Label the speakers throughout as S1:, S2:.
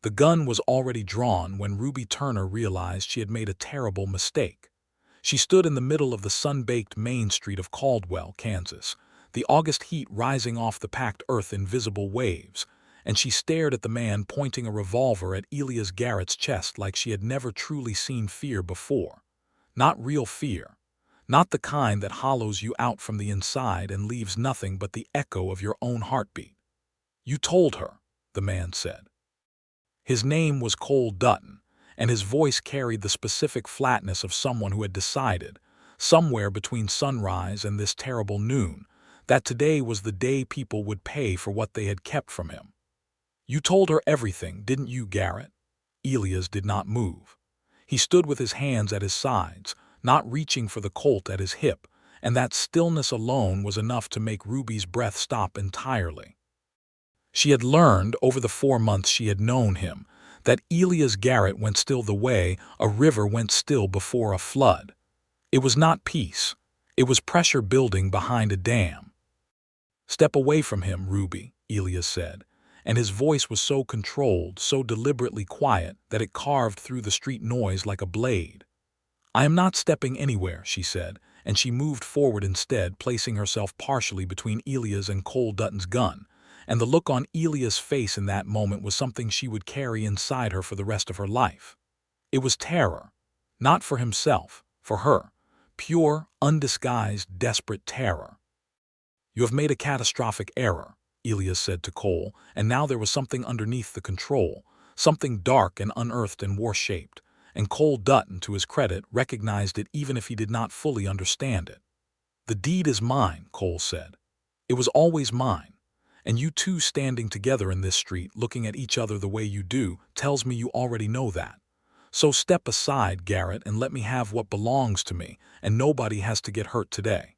S1: The gun was already drawn when Ruby Turner realized she had made a terrible mistake. She stood in the middle of the sun-baked main street of Caldwell, Kansas, the August heat rising off the packed earth in visible waves, and she stared at the man pointing a revolver at Elias Garrett's chest like she had never truly seen fear before. Not real fear. Not the kind that hollows you out from the inside and leaves nothing but the echo of your own heartbeat. "You told her," the man said. His name was Cole Dutton, and his voice carried the specific flatness of someone who had decided, somewhere between sunrise and this terrible noon, that today was the day people would pay for what they had kept from him. "You told her everything, didn't you, Garrett?" Elias did not move. He stood with his hands at his sides, not reaching for the Colt at his hip, and that stillness alone was enough to make Ruby's breath stop entirely. She had learned, over the 4 months she had known him, that Elias Garrett went still the way a river went still before a flood. It was not peace. It was pressure building behind a dam. "Step away from him, Ruby," Elias said, and his voice was so controlled, so deliberately quiet, that it carved through the street noise like a blade. "I am not stepping anywhere," she said, and she moved forward instead, placing herself partially between Elias and Cole Dutton's gun, and the look on Elias' face in that moment was something she would carry inside her for the rest of her life. It was terror, not for himself, for her, pure, undisguised, desperate terror. "You have made a catastrophic error," Elias said to Cole, and now there was something underneath the control, something dark and unearthed and war-shaped, and Cole Dutton, to his credit, recognized it even if he did not fully understand it. "The deed is mine," Cole said. "It was always mine. And you two standing together in this street, looking at each other the way you do, tells me you already know that. So step aside, Garrett, and let me have what belongs to me, and nobody has to get hurt today."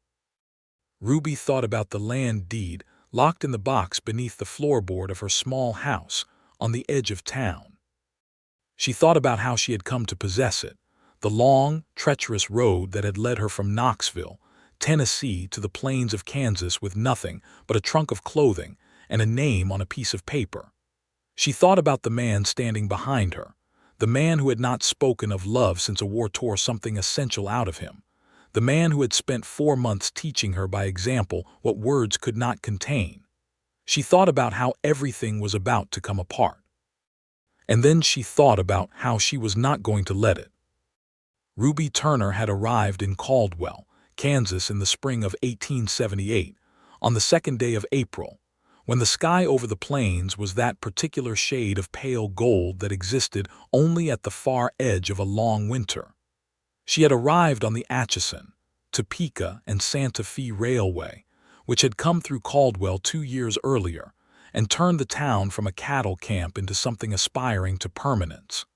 S1: Ruby thought about the land deed locked in the box beneath the floorboard of her small house on the edge of town. She thought about how she had come to possess it, the long, treacherous road that had led her from Knoxville, Tennessee, to the plains of Kansas with nothing but a trunk of clothing and a name on a piece of paper. She thought about the man standing behind her, the man who had not spoken of love since a war tore something essential out of him, the man who had spent 4 months teaching her by example what words could not contain. She thought about how everything was about to come apart. And then she thought about how she was not going to let it. Ruby Turner had arrived in Caldwell, Kansas in the spring of 1878, on the 2nd day of April, when the sky over the plains was that particular shade of pale gold that existed only at the far edge of a long winter. She had arrived on the Atchison, Topeka, and Santa Fe Railway, which had come through Caldwell 2 years earlier, and turned the town from a cattle camp into something aspiring to permanence.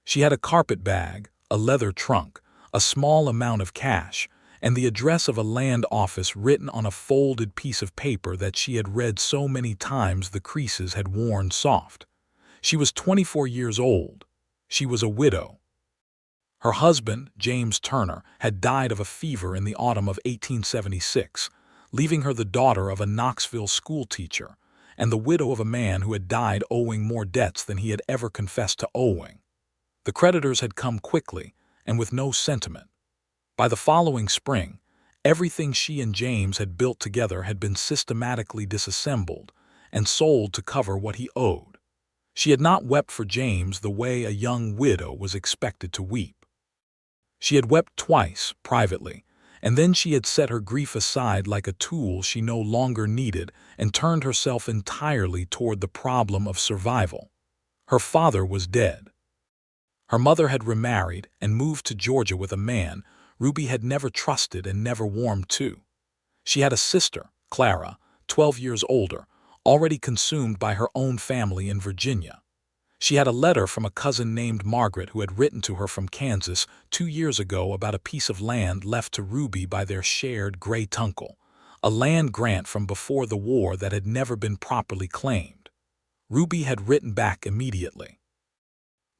S1: She had a carpet bag, a leather trunk, a small amount of cash, and the address of a land office written on a folded piece of paper that she had read so many times the creases had worn soft. She was 24 years old. She was a widow. Her husband, James Turner, had died of a fever in the autumn of 1876, leaving her the daughter of a Knoxville schoolteacher and the widow of a man who had died owing more debts than he had ever confessed to owing. The creditors had come quickly and with no sentiment. By the following spring, everything she and James had built together had been systematically disassembled and sold to cover what he owed. She had not wept for James the way a young widow was expected to weep. She had wept twice, privately, and then she had set her grief aside like a tool she no longer needed and turned herself entirely toward the problem of survival. Her father was dead. Her mother had remarried and moved to Georgia with a man Ruby had never trusted and never warmed to. She had a sister, Clara, 12 years older, already consumed by her own family in Virginia. She had a letter from a cousin named Margaret who had written to her from Kansas 2 years ago about a piece of land left to Ruby by their shared great uncle, a land grant from before the war that had never been properly claimed. Ruby had written back immediately.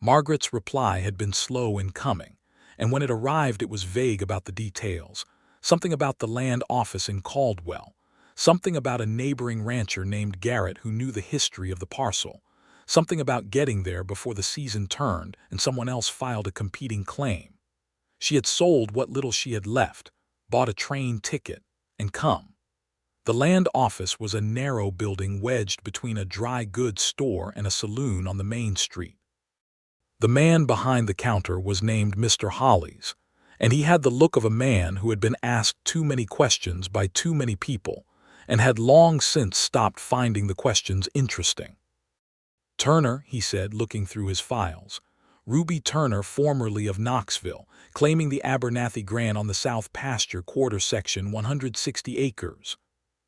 S1: Margaret's reply had been slow in coming, and when it arrived it was vague about the details, something about the land office in Caldwell, something about a neighboring rancher named Garrett who knew the history of the parcel, Something about getting there before the season turned and someone else filed a competing claim. She had sold what little she had left, bought a train ticket, and come. The land office was a narrow building wedged between a dry goods store and a saloon on the main street. The man behind the counter was named Mr. Hollies, and he had the look of a man who had been asked too many questions by too many people and had long since stopped finding the questions interesting. "Turner," he said, looking through his files. "Ruby Turner, formerly of Knoxville, claiming the Abernathy grant on the South Pasture quarter section 160 acres.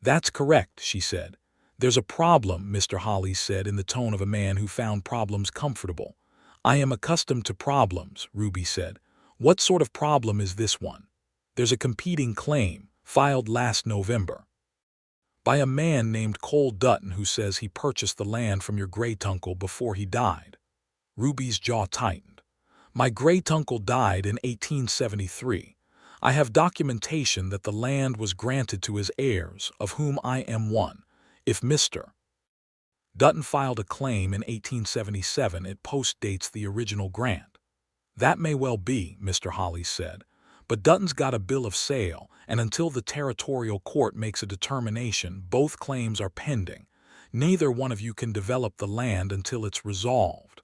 S1: "That's correct," she said. "There's a problem," Mr. Hollies said in the tone of a man who found problems comfortable. "I am accustomed to problems," Ruby said. "What sort of problem is this one?" "There's a competing claim, filed last November, by a man named Cole Dutton who says he purchased the land from your great-uncle before he died." Ruby's jaw tightened. "My great-uncle died in 1873. I have documentation that the land was granted to his heirs, of whom I am one. If Mr. Dutton filed a claim in 1877, it postdates the original grant." "That may well be," Mr. Hollies said, "but Dutton's got a bill of sale, and until the territorial court makes a determination, both claims are pending. Neither one of you can develop the land until it's resolved."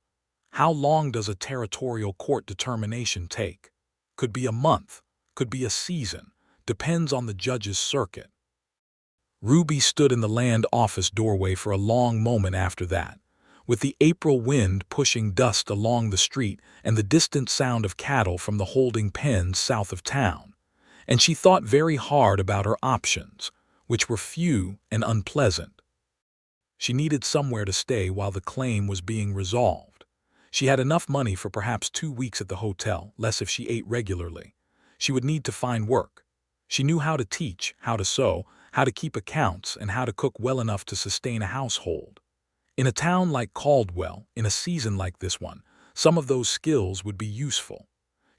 S1: "How long does a territorial court determination take?" "Could be a month, could be a season, depends on the judge's circuit." Ruby stood in the land office doorway for a long moment after that, with the April wind pushing dust along the street and the distant sound of cattle from the holding pens south of town, and she thought very hard about her options, which were few and unpleasant. She needed somewhere to stay while the claim was being resolved. She had enough money for perhaps 2 weeks at the hotel, less if she ate regularly. She would need to find work. She knew how to teach, how to sew, how to keep accounts, and how to cook well enough to sustain a household. In a town like Caldwell, in a season like this one, some of those skills would be useful.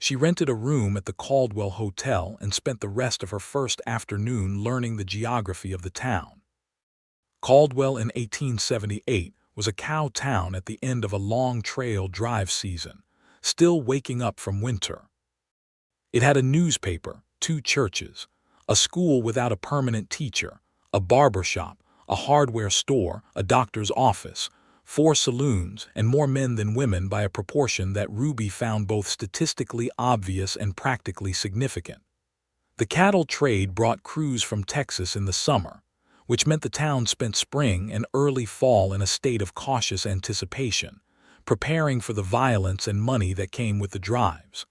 S1: She rented a room at the Caldwell Hotel and spent the rest of her first afternoon learning the geography of the town. Caldwell in 1878 was a cow town at the end of a long trail drive season, still waking up from winter. It had a newspaper, 2 churches, a school without a permanent teacher, a barber shop, a hardware store, a doctor's office, 4 saloons, and more men than women by a proportion that Ruby found both statistically obvious and practically significant. The cattle trade brought crews from Texas in the summer, which meant the town spent spring and early fall in a state of cautious anticipation, preparing for the violence and money that came with the drives.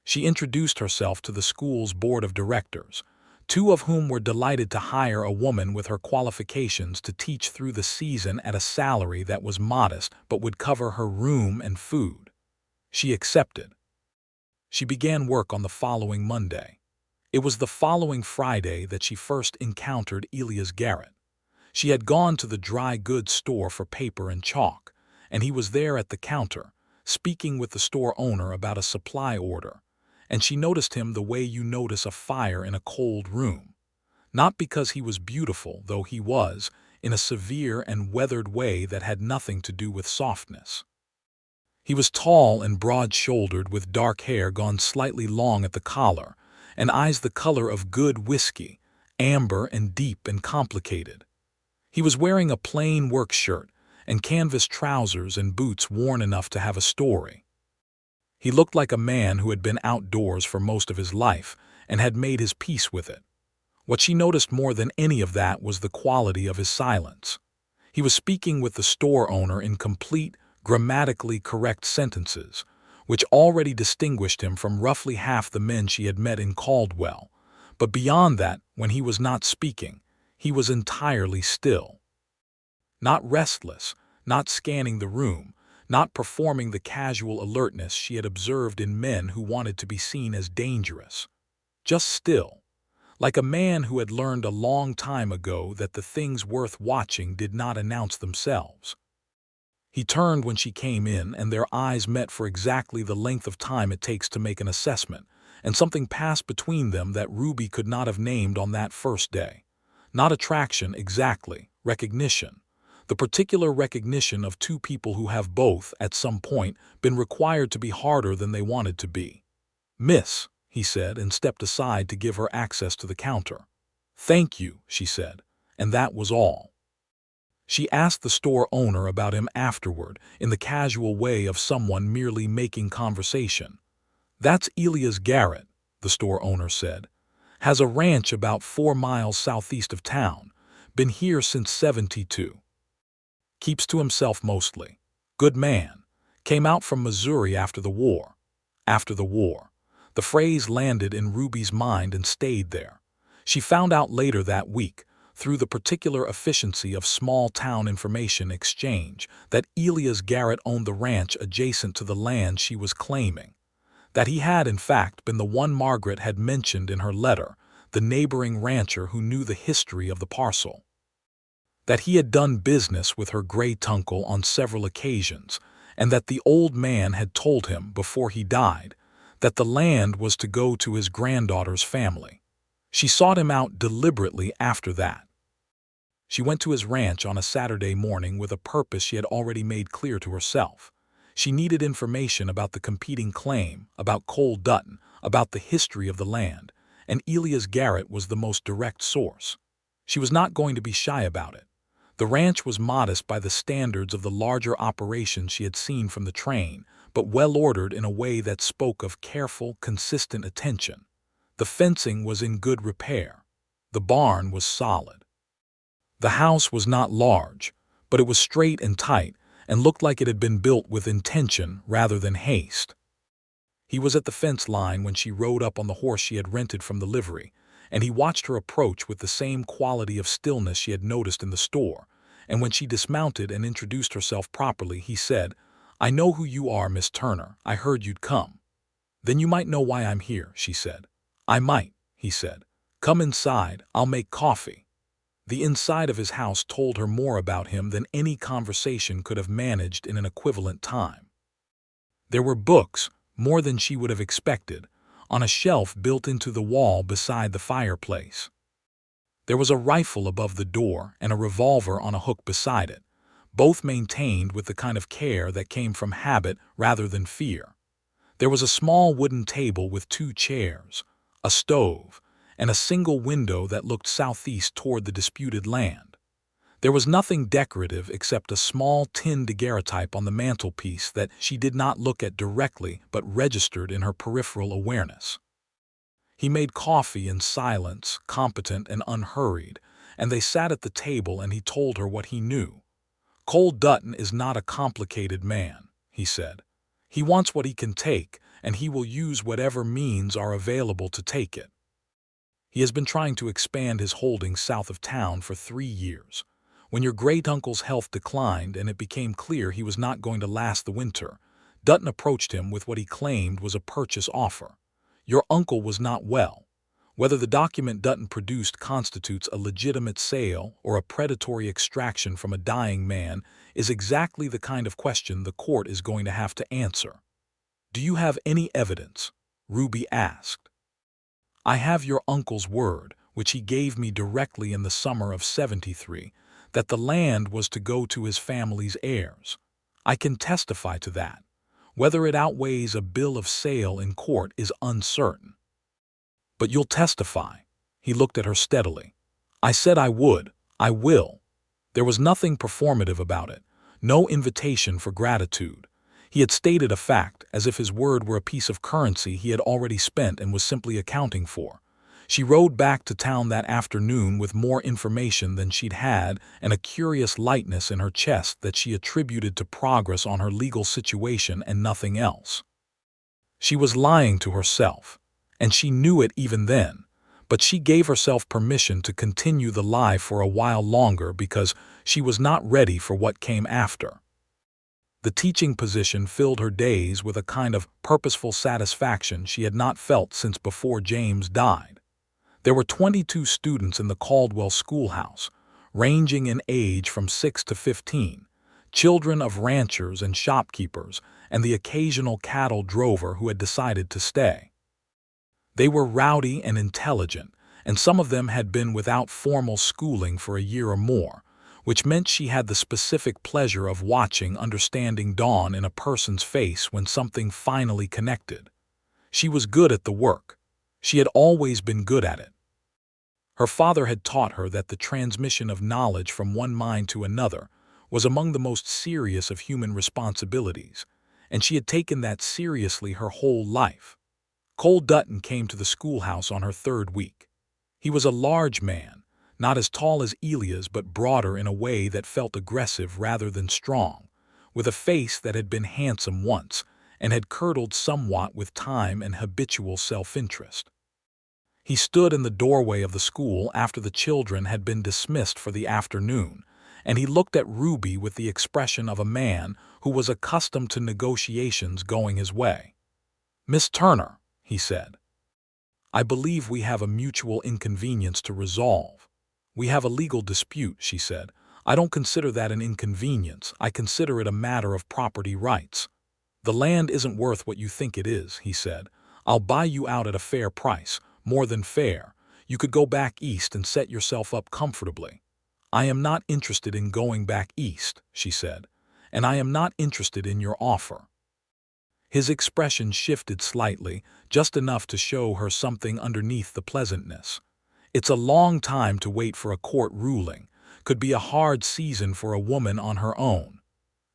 S1: She introduced herself to the school's board of directors, 2 of whom were delighted to hire a woman with her qualifications to teach through the season at a salary that was modest but would cover her room and food. She accepted. She began work on the following Monday. It was the following Friday that she first encountered Elias Garrett. She had gone to the dry goods store for paper and chalk, and he was there at the counter, speaking with the store owner about a supply order, and she noticed him the way you notice a fire in a cold room. Not because he was beautiful, though he was, in a severe and weathered way that had nothing to do with softness. He was tall and broad-shouldered with dark hair gone slightly long at the collar, and eyes the color of good whiskey, amber and deep and complicated. He was wearing a plain work shirt and canvas trousers and boots worn enough to have a story. He looked like a man who had been outdoors for most of his life and had made his peace with it. What she noticed more than any of that was the quality of his silence. He was speaking with the store owner in complete, grammatically correct sentences, which already distinguished him from roughly half the men she had met in Caldwell. But beyond that, when he was not speaking, he was entirely still. Not restless, not scanning the room, not performing the casual alertness she had observed in men who wanted to be seen as dangerous. Just still, like a man who had learned a long time ago that the things worth watching did not announce themselves. He turned when she came in, and their eyes met for exactly the length of time it takes to make an assessment, and something passed between them that Ruby could not have named on that first day. Not attraction exactly, recognition. The particular recognition of two people who have both, at some point, been required to be harder than they wanted to be. "Miss," he said, and stepped aside to give her access to the counter. "Thank you," she said, and that was all. She asked the store owner about him afterward, in the casual way of someone merely making conversation. "That's Elias Garrett," the store owner said. "Has a ranch about 4 miles southeast of town. Been here since '72. Keeps to himself mostly. Good man. Came out from Missouri after the war." After the war. The phrase landed in Ruby's mind and stayed there. She found out later that week, through the particular efficiency of small-town information exchange, that Elias Garrett owned the ranch adjacent to the land she was claiming. That he had, in fact, been the one Margaret had mentioned in her letter, the neighboring rancher who knew the history of the parcel. That he had done business with her great-uncle on several occasions, and that the old man had told him, before he died, that the land was to go to his granddaughter's family. She sought him out deliberately after that. She went to his ranch on a Saturday morning with a purpose she had already made clear to herself. She needed information about the competing claim, about Cole Dutton, about the history of the land, and Elias Garrett was the most direct source. She was not going to be shy about it. The ranch was modest by the standards of the larger operations she had seen from the train, but well-ordered in a way that spoke of careful, consistent attention. The fencing was in good repair. The barn was solid. The house was not large, but it was straight and tight, and looked like it had been built with intention rather than haste. He was at the fence line when she rode up on the horse she had rented from the livery, and he watched her approach with the same quality of stillness she had noticed in the store, and when she dismounted and introduced herself properly, he said, "I know who you are, Miss Turner. I heard you'd come." "Then you might know why I'm here," she said. "I might," he said. "Come inside. I'll make coffee." The inside of his house told her more about him than any conversation could have managed in an equivalent time. There were books, more than she would have expected, on a shelf built into the wall beside the fireplace. There was a rifle above the door and a revolver on a hook beside it, both maintained with the kind of care that came from habit rather than fear. There was a small wooden table with 2 chairs, a stove, and a single window that looked southeast toward the disputed land. There was nothing decorative except a small tin daguerreotype on the mantelpiece that she did not look at directly but registered in her peripheral awareness. He made coffee in silence, competent and unhurried, and they sat at the table and he told her what he knew. "Cole Dutton is not a complicated man," he said. "He wants what he can take, and he will use whatever means are available to take it. He has been trying to expand his holdings south of town for 3 years. When your great-uncle's health declined and it became clear he was not going to last the winter, Dutton approached him with what he claimed was a purchase offer. Your uncle was not well. Whether the document Dutton produced constitutes a legitimate sale or a predatory extraction from a dying man is exactly the kind of question the court is going to have to answer." "Do you have any evidence?" Ruby asked. "I have your uncle's word, which he gave me directly in the summer of '73, that the land was to go to his family's heirs. I can testify to that. Whether it outweighs a bill of sale in court is uncertain." "But you'll testify." He looked at her steadily. "I said I would. I will." There was nothing performative about it, no invitation for gratitude. He had stated a fact, as if his word were a piece of currency he had already spent and was simply accounting for. She rode back to town that afternoon with more information than she'd had and a curious lightness in her chest that she attributed to progress on her legal situation and nothing else. She was lying to herself, and she knew it even then, but she gave herself permission to continue the lie for a while longer because she was not ready for what came after. The teaching position filled her days with a kind of purposeful satisfaction she had not felt since before James died. There were 22 students in the Caldwell schoolhouse, ranging in age from 6 to 15, children of ranchers and shopkeepers, and the occasional cattle drover who had decided to stay. They were rowdy and intelligent, and some of them had been without formal schooling for a year or more, which meant she had the specific pleasure of watching understanding dawn in a person's face when something finally connected. She was good at the work. She had always been good at it. Her father had taught her that the transmission of knowledge from one mind to another was among the most serious of human responsibilities, and she had taken that seriously her whole life. Cole Dutton came to the schoolhouse on her third week. He was a large man, not as tall as Elias but broader in a way that felt aggressive rather than strong, with a face that had been handsome once and had curdled somewhat with time and habitual self-interest. He stood in the doorway of the school after the children had been dismissed for the afternoon, and he looked at Ruby with the expression of a man who was accustomed to negotiations going his way. "Miss Turner," he said, "I believe we have a mutual inconvenience to resolve." "We have a legal dispute," she said. "I don't consider that an inconvenience. I consider it a matter of property rights." "The land isn't worth what you think it is," he said. "I'll buy you out at a fair price, more than fair. You could go back east and set yourself up comfortably." "I am not interested in going back east," she said, "and I am not interested in your offer." His expression shifted slightly, just enough to show her something underneath the pleasantness. "It's a long time to wait for a court ruling. Could be a hard season for a woman on her own."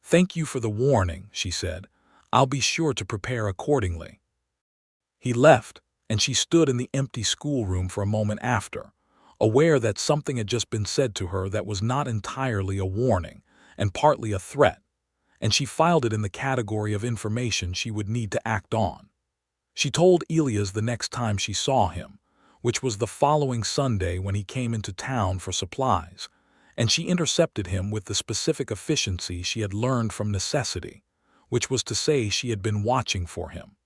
S1: "Thank you for the warning," she said. "I'll be sure to prepare accordingly." He left, and she stood in the empty schoolroom for a moment after, aware that something had just been said to her that was not entirely a warning, and partly a threat, and she filed it in the category of information she would need to act on. She told Elias the next time she saw him, which was the following Sunday when he came into town for supplies, and she intercepted him with the specific efficiency she had learned from necessity, which was to say she had been watching for him.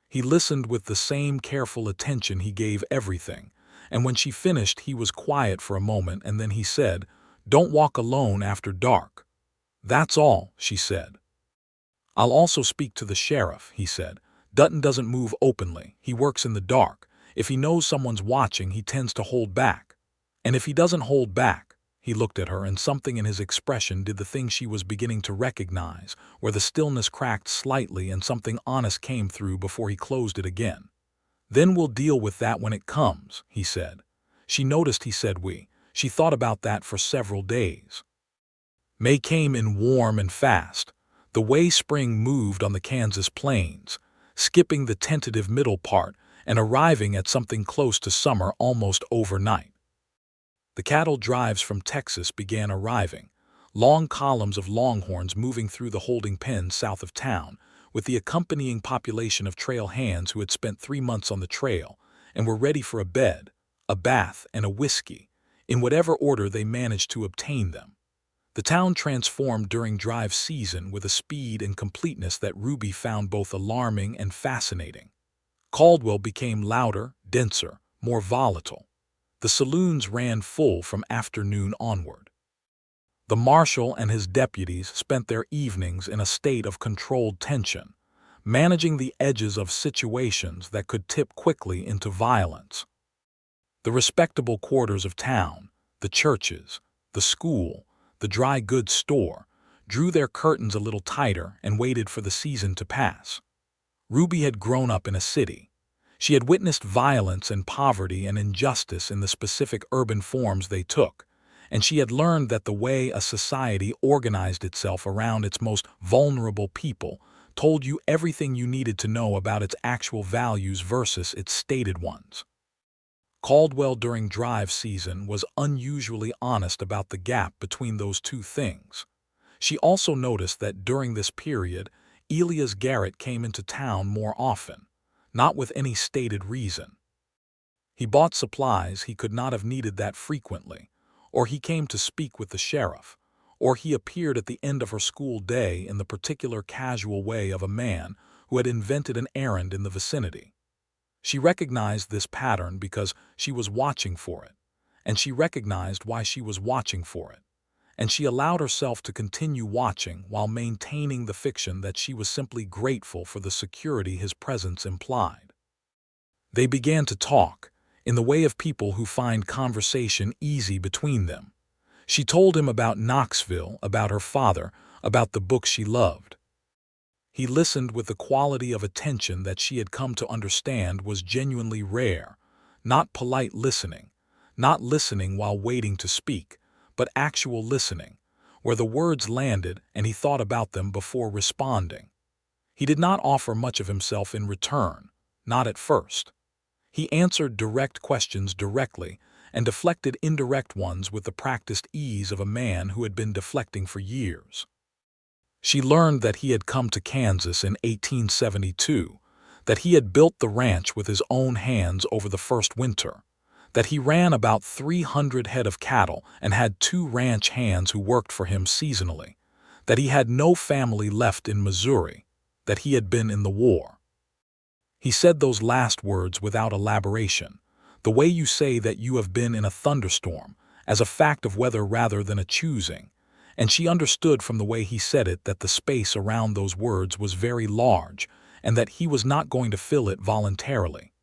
S1: He listened with the same careful attention he gave everything, and when she finished he was quiet for a moment and then he said, "Don't walk alone after dark." "That's all," she said. "I'll also speak to the sheriff," he said. "Dutton doesn't move openly. He works in the dark. If he knows someone's watching, he tends to hold back. And if he doesn't hold back," he looked at her and something in his expression did the thing she was beginning to recognize, where the stillness cracked slightly and something honest came through before he closed it again. "Then we'll deal with that when it comes," he said. She noticed he said we. She thought about that for several days. May came in warm and fast, the way spring moved on the Kansas plains, skipping the tentative middle part and arriving at something close to summer almost overnight. The cattle drives from Texas began arriving, long columns of longhorns moving through the holding pens south of town, with the accompanying population of trail hands who had spent 3 months on the trail and were ready for a bed, a bath, and a whiskey, in whatever order they managed to obtain them. The town transformed during drive season with a speed and completeness that Ruby found both alarming and fascinating. Caldwell became louder, denser, more volatile. The saloons ran full from afternoon onward. The marshal and his deputies spent their evenings in a state of controlled tension, managing the edges of situations that could tip quickly into violence. The respectable quarters of town, the churches, the school, the dry goods store, drew their curtains a little tighter and waited for the season to pass. Ruby had grown up in a city. She had witnessed violence and poverty and injustice in the specific urban forms they took, and she had learned that the way a society organized itself around its most vulnerable people told you everything you needed to know about its actual values versus its stated ones. Caldwell during drive season was unusually honest about the gap between those two things. She also noticed that during this period, Elias Garrett came into town more often, not with any stated reason. He bought supplies he could not have needed that frequently, or he came to speak with the sheriff, or he appeared at the end of her school day in the particular casual way of a man who had invented an errand in the vicinity. She recognized this pattern because she was watching for it, and she recognized why she was watching for it, and she allowed herself to continue watching while maintaining the fiction that she was simply grateful for the security his presence implied. They began to talk, in the way of people who find conversation easy between them. She told him about Knoxville, about her father, about the books she loved. He listened with the quality of attention that she had come to understand was genuinely rare, not polite listening, not listening while waiting to speak, but actual listening, where the words landed and he thought about them before responding. He did not offer much of himself in return, not at first. He answered direct questions directly and deflected indirect ones with the practiced ease of a man who had been deflecting for years. She learned that he had come to Kansas in 1872, that he had built the ranch with his own hands over the first winter, that he ran about 300 head of cattle and had 2 ranch hands who worked for him seasonally, that he had no family left in Missouri, that he had been in the war. He said those last words without elaboration, the way you say that you have been in a thunderstorm, as a fact of weather rather than a choosing, and she understood from the way he said it that the space around those words was very large and that he was not going to fill it voluntarily.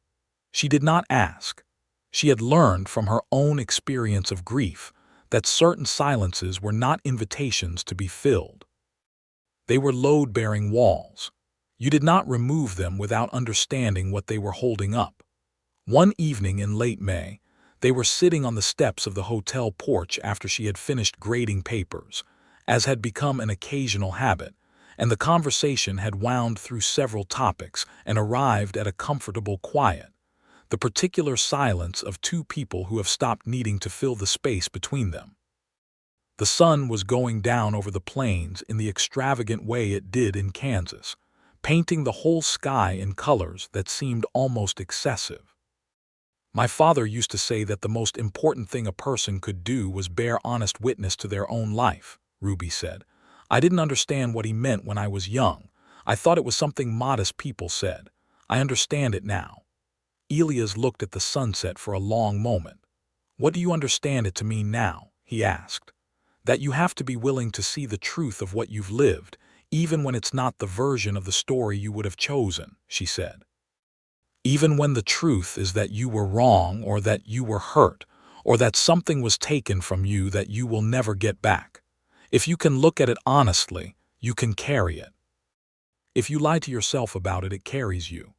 S1: She did not ask. She had learned from her own experience of grief that certain silences were not invitations to be filled. They were load-bearing walls. You did not remove them without understanding what they were holding up. One evening in late May, they were sitting on the steps of the hotel porch after she had finished grading papers, as had become an occasional habit, and the conversation had wound through several topics and arrived at a comfortable quiet, the particular silence of 2 people who have stopped needing to fill the space between them. The sun was going down over the plains in the extravagant way it did in Kansas, painting the whole sky in colors that seemed almost excessive. My father used to say that the most important thing a person could do was bear honest witness to their own life, Ruby said. I didn't understand what he meant when I was young. I thought it was something modest people said. I understand it now. Elias looked at the sunset for a long moment. What do you understand it to mean now? He asked. That you have to be willing to see the truth of what you've lived, even when it's not the version of the story you would have chosen, she said. Even when the truth is that you were wrong or that you were hurt or that something was taken from you that you will never get back. If you can look at it honestly, you can carry it. If you lie to yourself about it, it carries you.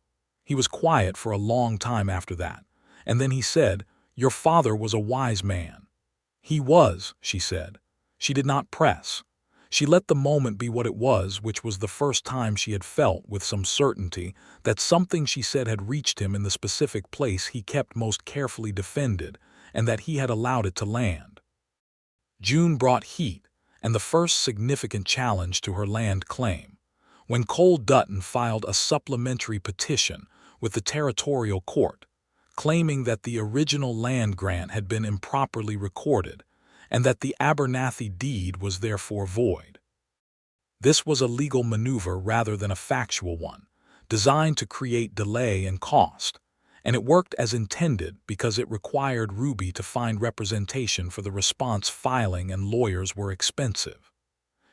S1: He was quiet for a long time after that, and then he said, Your father was a wise man. He was, she said. She did not press. She let the moment be what it was, which was the first time she had felt with some certainty that something she said had reached him in the specific place he kept most carefully defended, and that he had allowed it to land. June brought heat and the first significant challenge to her land claim, when Cole Dutton filed a supplementary petition with the territorial court, claiming that the original land grant had been improperly recorded and that the Abernathy deed was therefore void. This was a legal maneuver rather than a factual one, designed to create delay and cost, and it worked as intended because it required Ruby to find representation for the response filing, and lawyers were expensive.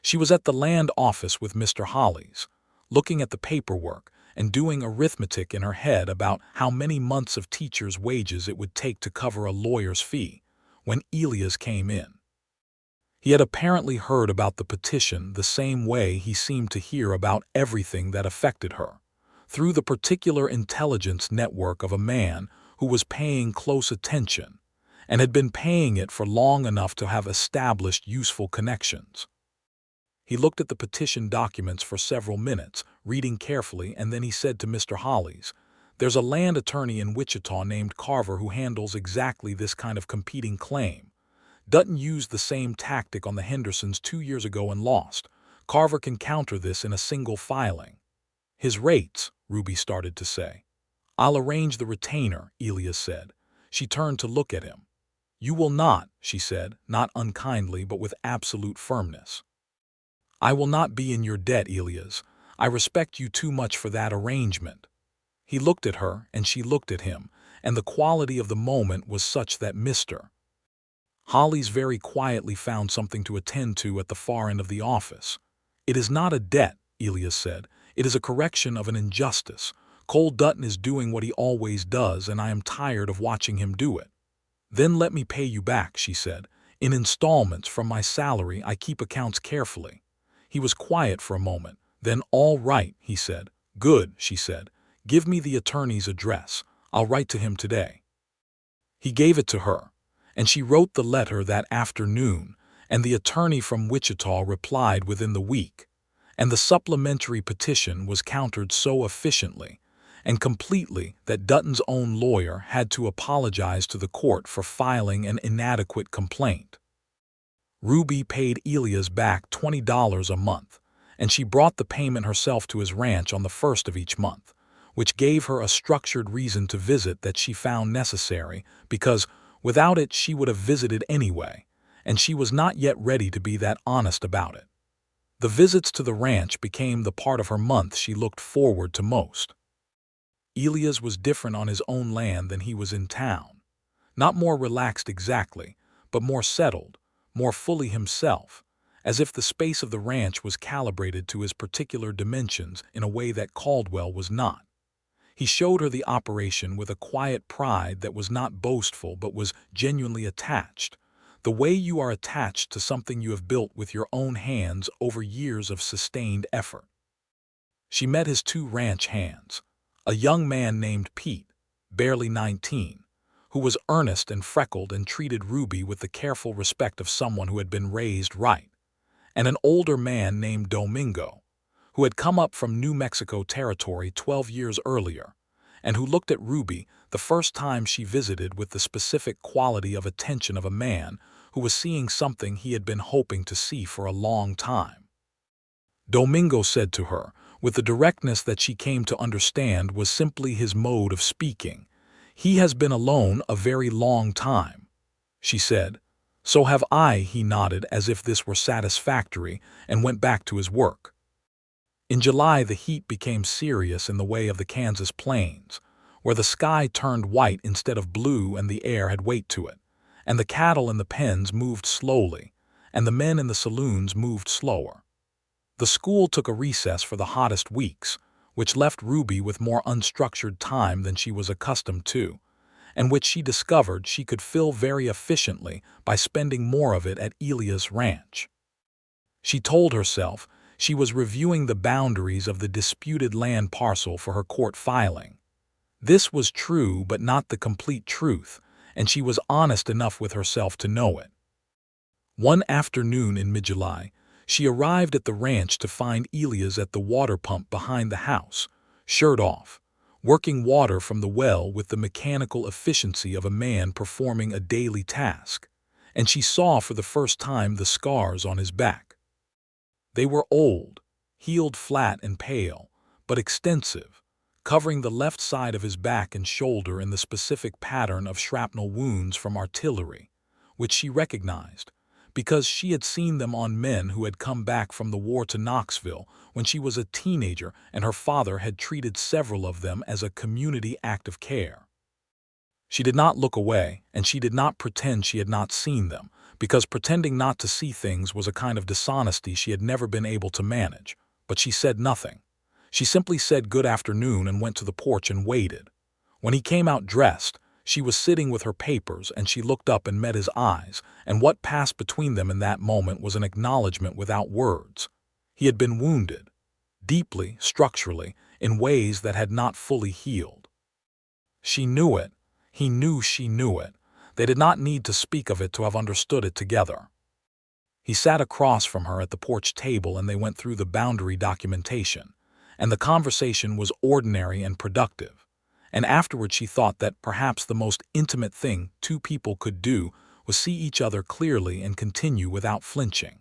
S1: She was at the land office with Mr. Hollies, looking at the paperwork and doing arithmetic in her head about how many months of teachers' wages it would take to cover a lawyer's fee, when Elias came in. He had apparently heard about the petition the same way he seemed to hear about everything that affected her, through the particular intelligence network of a man who was paying close attention and had been paying it for long enough to have established useful connections. He looked at the petition documents for several minutes, reading carefully, and then he said to Mr. Hollies, There's a land attorney in Wichita named Carver who handles exactly this kind of competing claim. Dutton used the same tactic on the Hendersons 2 years ago and lost. Carver can counter this in a single filing. His rates, Ruby started to say. I'll arrange the retainer, Elias said. She turned to look at him. You will not, she said, not unkindly but with absolute firmness. I will not be in your debt, Elias. I respect you too much for that arrangement. He looked at her and she looked at him, and the quality of the moment was such that Mr. Hollies very quietly found something to attend to at the far end of the office. It is not a debt, Elias said. It is a correction of an injustice. Cole Dutton is doing what he always does, and I am tired of watching him do it. Then let me pay you back, she said. In installments from my salary, I keep accounts carefully. He was quiet for a moment. Then, all right, he said. Good, she said. Give me the attorney's address. I'll write to him today. He gave it to her, and she wrote the letter that afternoon, and the attorney from Wichita replied within the week, and the supplementary petition was countered so efficiently and completely that Dutton's own lawyer had to apologize to the court for filing an inadequate complaint. Ruby paid Elias back $20 a month, and she brought the payment herself to his ranch on the first of each month, which gave her a structured reason to visit that she found necessary because, without it, she would have visited anyway, and she was not yet ready to be that honest about it. The visits to the ranch became the part of her month she looked forward to most. Elias was different on his own land than he was in town. Not more relaxed exactly, but more settled, more fully himself, as if the space of the ranch was calibrated to his particular dimensions in a way that Caldwell was not. He showed her the operation with a quiet pride that was not boastful but was genuinely attached, the way you are attached to something you have built with your own hands over years of sustained effort. She met his two ranch hands, a young man named Pete, barely 19, who was earnest and freckled and treated Ruby with the careful respect of someone who had been raised right, and an older man named Domingo, who had come up from New Mexico Territory 12 years earlier, and who looked at Ruby the first time she visited with the specific quality of attention of a man who was seeing something he had been hoping to see for a long time. Domingo said to her, with the directness that she came to understand was simply his mode of speaking, "He has been alone a very long time." She said, "So have I," he nodded as if this were satisfactory, and went back to his work. In July, the heat became serious in the way of the Kansas plains, where the sky turned white instead of blue and the air had weight to it, and the cattle in the pens moved slowly, and the men in the saloons moved slower. The school took a recess for the hottest weeks, which left Ruby with more unstructured time than she was accustomed to, and which she discovered she could fill very efficiently by spending more of it at Elias Ranch. She told herself she was reviewing the boundaries of the disputed land parcel for her court filing. This was true but not the complete truth, and she was honest enough with herself to know it. One afternoon in mid-July, she arrived at the ranch to find Elias at the water pump behind the house, shirt off, working water from the well with the mechanical efficiency of a man performing a daily task, and she saw for the first time the scars on his back. They were old, healed flat and pale, but extensive, covering the left side of his back and shoulder in the specific pattern of shrapnel wounds from artillery, which she recognized, because she had seen them on men who had come back from the war to Knoxville when she was a teenager and her father had treated several of them as a community act of care. She did not look away, and she did not pretend she had not seen them, because pretending not to see things was a kind of dishonesty she had never been able to manage, but she said nothing. She simply said good afternoon and went to the porch and waited. When he came out dressed, she was sitting with her papers and she looked up and met his eyes, and what passed between them in that moment was an acknowledgment without words. He had been wounded, deeply, structurally, in ways that had not fully healed. She knew it. He knew she knew it. They did not need to speak of it to have understood it together. He sat across from her at the porch table and they went through the boundary documentation, and the conversation was ordinary and productive. And afterward she thought that perhaps the most intimate thing two people could do was see each other clearly and continue without flinching.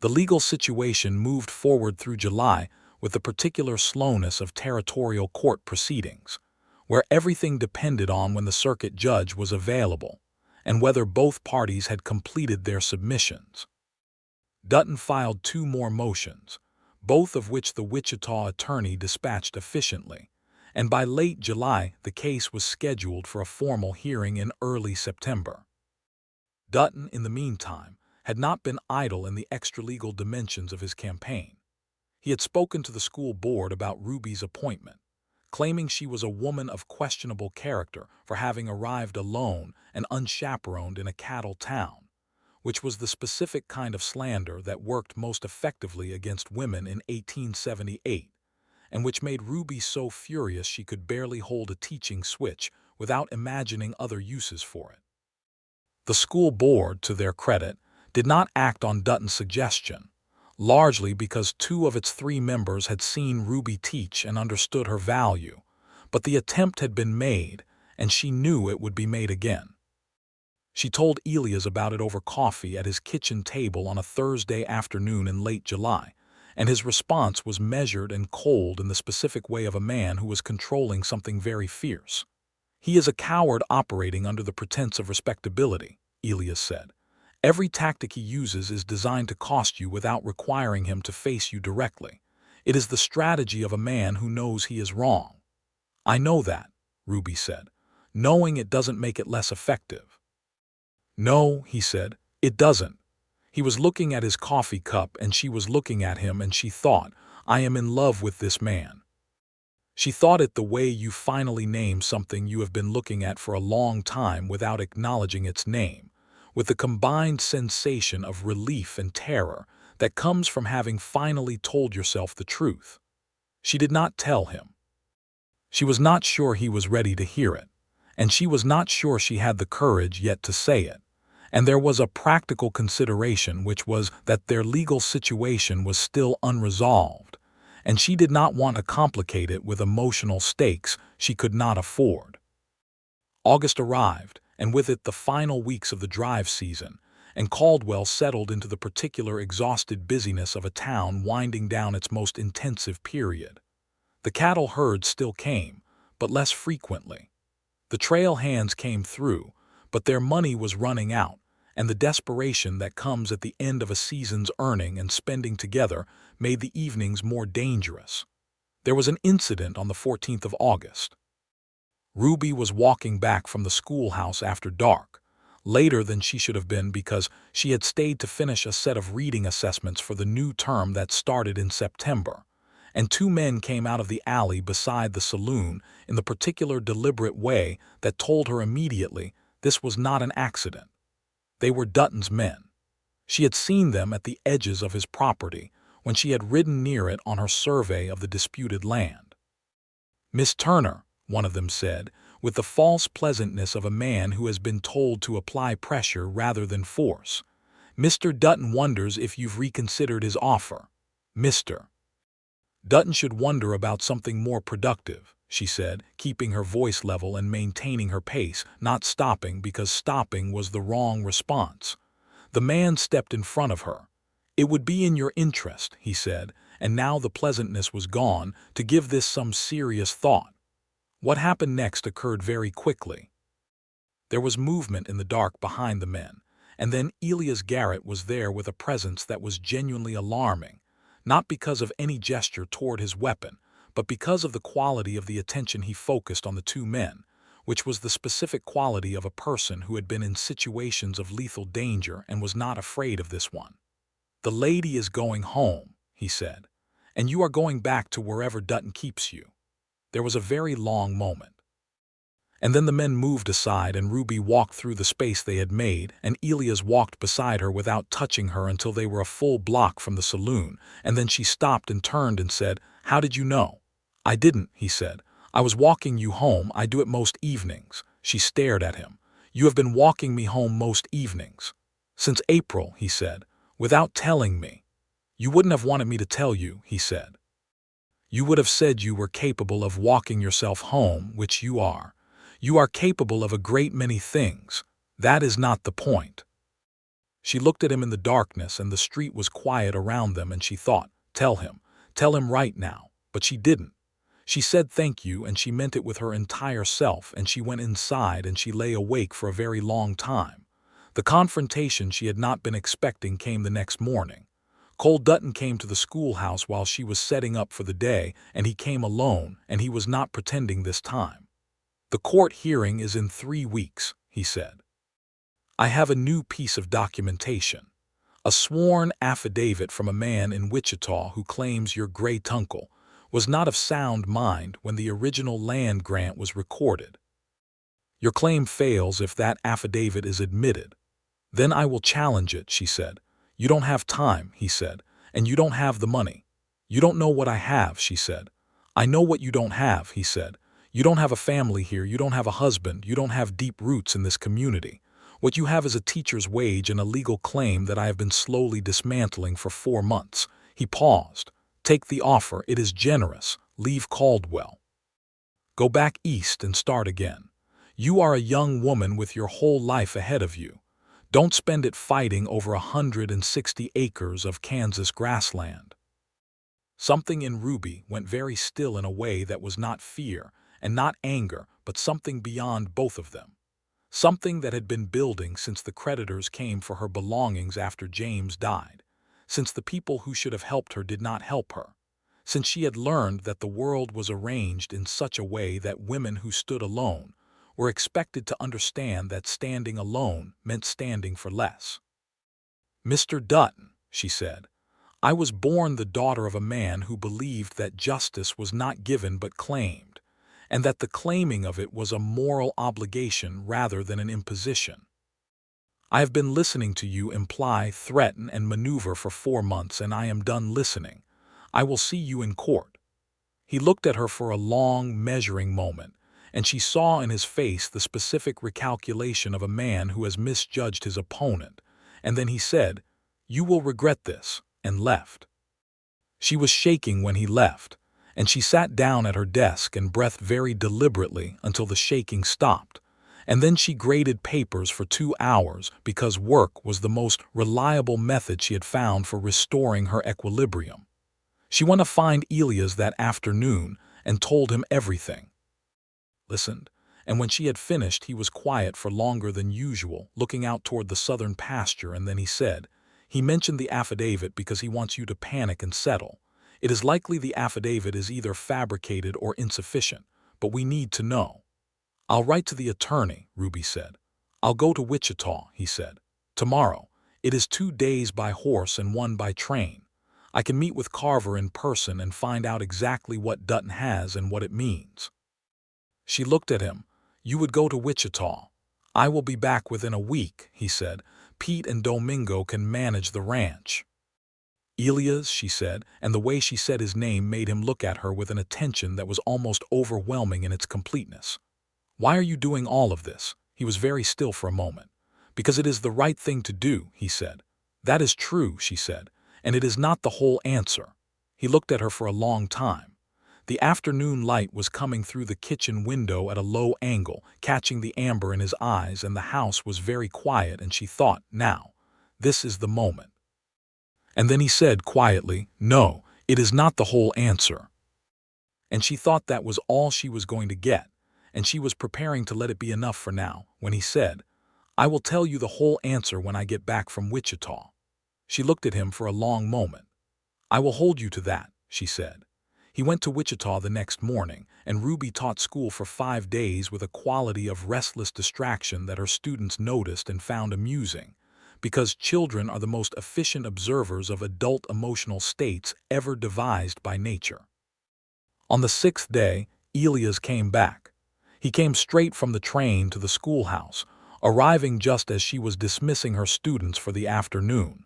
S1: The legal situation moved forward through July with the particular slowness of territorial court proceedings, where everything depended on when the circuit judge was available and whether both parties had completed their submissions. Dutton filed 2 more motions, both of which the Wichita attorney dispatched efficiently, and by late July the case was scheduled for a formal hearing in early September. Dutton, in the meantime, had not been idle in the extralegal dimensions of his campaign. He had spoken to the school board about Ruby's appointment, claiming she was a woman of questionable character for having arrived alone and unchaperoned in a cattle town, which was the specific kind of slander that worked most effectively against women in 1878, and which made Ruby so furious she could barely hold a teaching switch without imagining other uses for it. The school board, to their credit, did not act on Dutton's suggestion, largely because 2 of its 3 members had seen Ruby teach and understood her value, but the attempt had been made, and she knew it would be made again. She told Elias about it over coffee at his kitchen table on a Thursday afternoon in late July, and his response was measured and cold in the specific way of a man who was controlling something very fierce. "He is a coward operating under the pretense of respectability," Elias said. "Every tactic he uses is designed to cost you without requiring him to face you directly. It is the strategy of a man who knows he is wrong." "I know that," Ruby said. "Knowing it doesn't make it less effective." "No," he said, "it doesn't." He was looking at his coffee cup and she was looking at him, and she thought, "I am in love with this man." She thought it the way you finally name something you have been looking at for a long time without acknowledging its name, with the combined sensation of relief and terror that comes from having finally told yourself the truth. She did not tell him. She was not sure he was ready to hear it, and she was not sure she had the courage yet to say it. And there was a practical consideration, which was that their legal situation was still unresolved, and she did not want to complicate it with emotional stakes she could not afford. August arrived, and with it the final weeks of the drive season, and Caldwell settled into the particular exhausted busyness of a town winding down its most intensive period. The cattle herds still came, but less frequently. The trail hands came through, but their money was running out, and the desperation that comes at the end of a season's earning and spending together made the evenings more dangerous. There was an incident on the 14th of August. Ruby was walking back from the schoolhouse after dark, later than she should have been because she had stayed to finish a set of reading assessments for the new term that started in September, and 2 men came out of the alley beside the saloon in the particular deliberate way that told her immediately this was not an accident. They were Dutton's men. She had seen them at the edges of his property when she had ridden near it on her survey of the disputed land. "Miss Turner," one of them said, with the false pleasantness of a man who has been told to apply pressure rather than force, "Mr. Dutton wonders if you've reconsidered his offer." "Mr. Dutton should wonder about something more productive," she said, keeping her voice level and maintaining her pace, not stopping because stopping was the wrong response. The man stepped in front of her. "It would be in your interest," he said, and now the pleasantness was gone, "to give this some serious thought." What happened next occurred very quickly. There was movement in the dark behind the men, and then Elias Garrett was there with a presence that was genuinely alarming, not because of any gesture toward his weapon, but because of the quality of the attention he focused on the 2 men, which was the specific quality of a person who had been in situations of lethal danger and was not afraid of this one. "The lady is going home," he said, "and you are going back to wherever Dutton keeps you." There was a very long moment. And then the men moved aside and Ruby walked through the space they had made, and Elias walked beside her without touching her until they were a full block from the saloon, and then she stopped and turned and said, "How did you know?" "I didn't," he said. "I was walking you home. I do it most evenings." She stared at him. "You have been walking me home most evenings." "Since April," he said, "without telling me." "You wouldn't have wanted me to tell you," he said. "You would have said you were capable of walking yourself home, which you are. You are capable of a great many things. That is not the point." She looked at him in the darkness, and the street was quiet around them, and she thought, tell him right now, but she didn't. She said thank you, and she meant it with her entire self, and she went inside and she lay awake for a very long time. The confrontation she had not been expecting came the next morning. Cole Dutton came to the schoolhouse while she was setting up for the day, and he came alone, and he was not pretending this time. "The court hearing is in 3 weeks, he said. "I have a new piece of documentation. A sworn affidavit from a man in Wichita who claims your great-uncle was not of sound mind when the original land grant was recorded. Your claim fails if that affidavit is admitted. Then I will challenge it, she said. You don't have time, he said, and you don't have the money. You don't know what I have, she said. I know what you don't have, he said. You don't have a family here, you don't have a husband, you don't have deep roots in this community. What you have is a teacher's wage and a legal claim that I have been slowly dismantling for 4 months. He paused. Take the offer, it is generous. Leave Caldwell. Go back east and start again. You are a young woman with your whole life ahead of you. Don't spend it fighting over 160 acres of Kansas grassland. Something in Ruby went very still in a way that was not fear and not anger, but something beyond both of them. Something that had been building since the creditors came for her belongings after James died, since the people who should have helped her did not help her, since she had learned that the world was arranged in such a way that women who stood alone were expected to understand that standing alone meant standing for less. Mr. Dutton, she said, I was born the daughter of a man who believed that justice was not given but claimed, and that the claiming of it was a moral obligation rather than an imposition. I have been listening to you imply, threaten, and maneuver for 4 months, and I am done listening. I will see you in court. He looked at her for a long, measuring moment, and she saw in his face the specific recalculation of a man who has misjudged his opponent, and then he said, You will regret this, and left. She was shaking when he left, and she sat down at her desk and breathed very deliberately until the shaking stopped, and then she graded papers for 2 hours because work was the most reliable method she had found for restoring her equilibrium. She went to find Elias that afternoon and told him everything. Listened, and when she had finished he was quiet for longer than usual, looking out toward the southern pasture, and then he said, He mentioned the affidavit because he wants you to panic and settle. It is likely the affidavit is either fabricated or insufficient, but we need to know. I'll write to the attorney, Ruby said. I'll go to Wichita, he said. Tomorrow. It is 2 days by horse and 1 by train. I can meet with Carver in person and find out exactly what Dutton has and what it means. She looked at him. You would go to Wichita. I will be back within a week, he said. Pete and Domingo can manage the ranch. Elias, she said, and the way she said his name made him look at her with an attention that was almost overwhelming in its completeness. Why are you doing all of this? He was very still for a moment. Because it is the right thing to do, he said. That is true, she said, and it is not the whole answer. He looked at her for a long time. The afternoon light was coming through the kitchen window at a low angle, catching the amber in his eyes, and the house was very quiet, and she thought, now, this is the moment. And then he said quietly, No, it is not the whole answer. And she thought that was all she was going to get, and she was preparing to let it be enough for now, when he said, I will tell you the whole answer when I get back from Wichita. She looked at him for a long moment. I will hold you to that, she said. He went to Wichita the next morning, and Ruby taught school for 5 days with a quality of restless distraction that her students noticed and found amusing, because children are the most efficient observers of adult emotional states ever devised by nature. On the 6th day, Elias came back. He came straight from the train to the schoolhouse, arriving just as she was dismissing her students for the afternoon.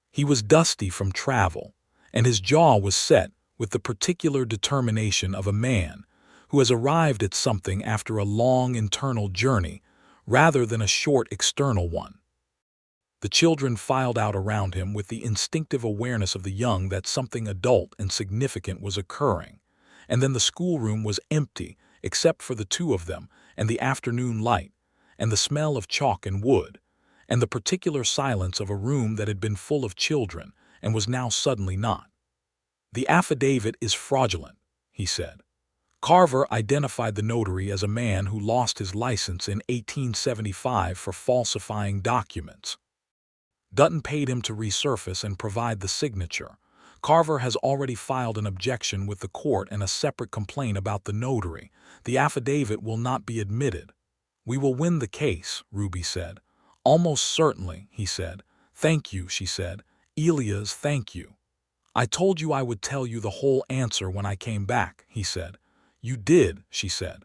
S1: He was dusty from travel, and his jaw was set with the particular determination of a man who has arrived at something after a long internal journey rather than a short external one. The children filed out around him with the instinctive awareness of the young that something adult and significant was occurring, and then the schoolroom was empty except for the 2 of them and the afternoon light and the smell of chalk and wood and the particular silence of a room that had been full of children and was now suddenly not. The affidavit is fraudulent, he said. Carver identified the notary as a man who lost his license in 1875 for falsifying documents. Dutton paid him to resurface and provide the signature. Carver has already filed an objection with the court and a separate complaint about the notary. The affidavit will not be admitted. We will win the case, Ruby said. Almost certainly, he said. Thank you, she said. Elias, thank you. I told you I would tell you the whole answer when I came back, he said. You did, she said.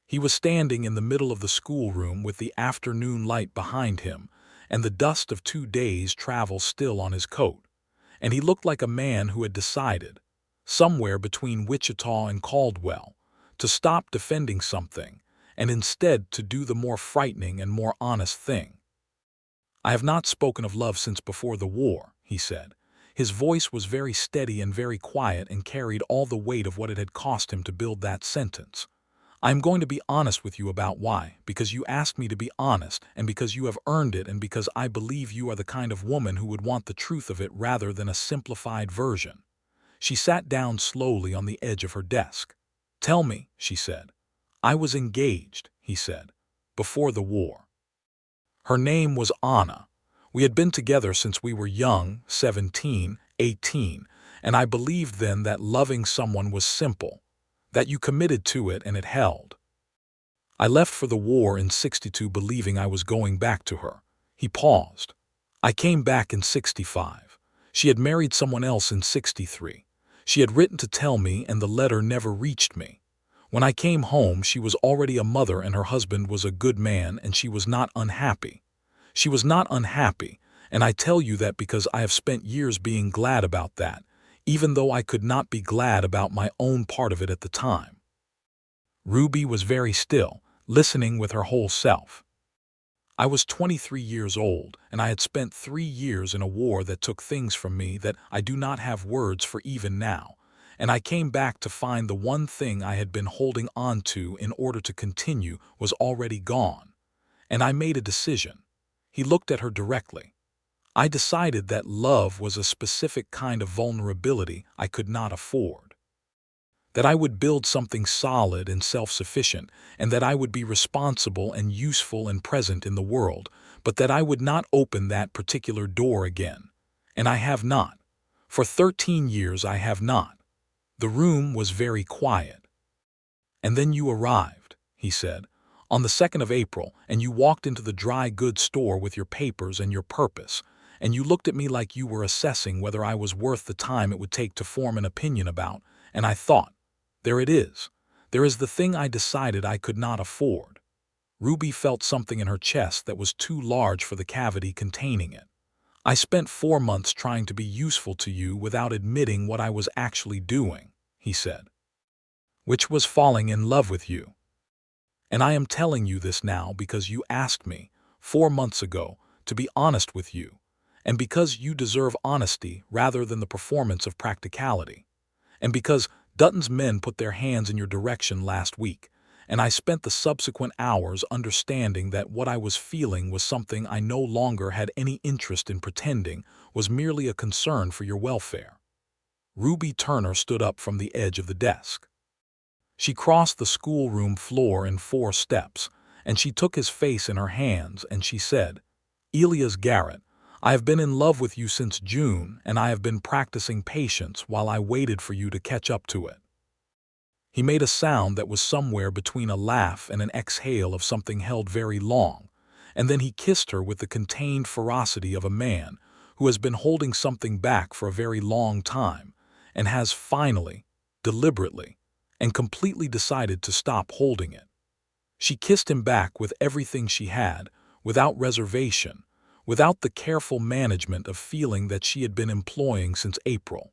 S1: He was standing in the middle of the schoolroom with the afternoon light behind him, and the dust of 2 days' travel still on his coat. And he looked like a man who had decided, somewhere between Wichita and Caldwell, to stop defending something and instead to do the more frightening and more honest thing. "I have not spoken of love since before the war," he said. His voice was very steady and very quiet and carried all the weight of what it had cost him to build that sentence. "I am going to be honest with you about why, because you asked me to be honest, and because you have earned it, and because I believe you are the kind of woman who would want the truth of it rather than a simplified version." She sat down slowly on the edge of her desk. "Tell me," she said. "I was engaged," he said, "before the war. Her name was Anna. We had been together since we were young, 17, 18, and I believed then that loving someone was simple, that you committed to it and it held. I left for the war in '62 believing I was going back to her." He paused. "I came back in '65. She had married someone else in '63. She had written to tell me, and the letter never reached me. When I came home, she was already a mother and her husband was a good man, and she was not unhappy. She was not unhappy, and I tell you that because I have spent years being glad about that, even though I could not be glad about my own part of it at the time." Ruby was very still, listening with her whole self. "I was 23 years old, and I had spent 3 years in a war that took things from me that I do not have words for even now, and I came back to find the one thing I had been holding on to in order to continue was already gone. And I made a decision." He looked at her directly. "I decided that love was a specific kind of vulnerability I could not afford. That I would build something solid and self-sufficient, and that I would be responsible and useful and present in the world, but that I would not open that particular door again. And I have not. For 13 years I have not." The room was very quiet. "And then you arrived," he said, "on the 2nd of April, and you walked into the dry goods store with your papers and your purpose, and you looked at me like you were assessing whether I was worth the time it would take to form an opinion about, and I thought, there it is. There is the thing I decided I could not afford." Ruby felt something in her chest that was too large for the cavity containing it. "I spent 4 months trying to be useful to you without admitting what I was actually doing," he said, "which was falling in love with you. And I am telling you this now because you asked me, 4 months ago, to be honest with you, and because you deserve honesty rather than the performance of practicality, and because Dutton's men put their hands in your direction last week, and I spent the subsequent hours understanding that what I was feeling was something I no longer had any interest in pretending was merely a concern for your welfare." Ruby Turner stood up from the edge of the desk. She crossed the schoolroom floor in 4 steps, and she took his face in her hands, and she said, "Elias Garrett, I have been in love with you since June, and I have been practicing patience while I waited for you to catch up to it." He made a sound that was somewhere between a laugh and an exhale of something held very long, and then he kissed her with the contained ferocity of a man who has been holding something back for a very long time, and has finally, deliberately, and completely decided to stop holding it. She kissed him back with everything she had, without reservation, without the careful management of feeling that she had been employing since April.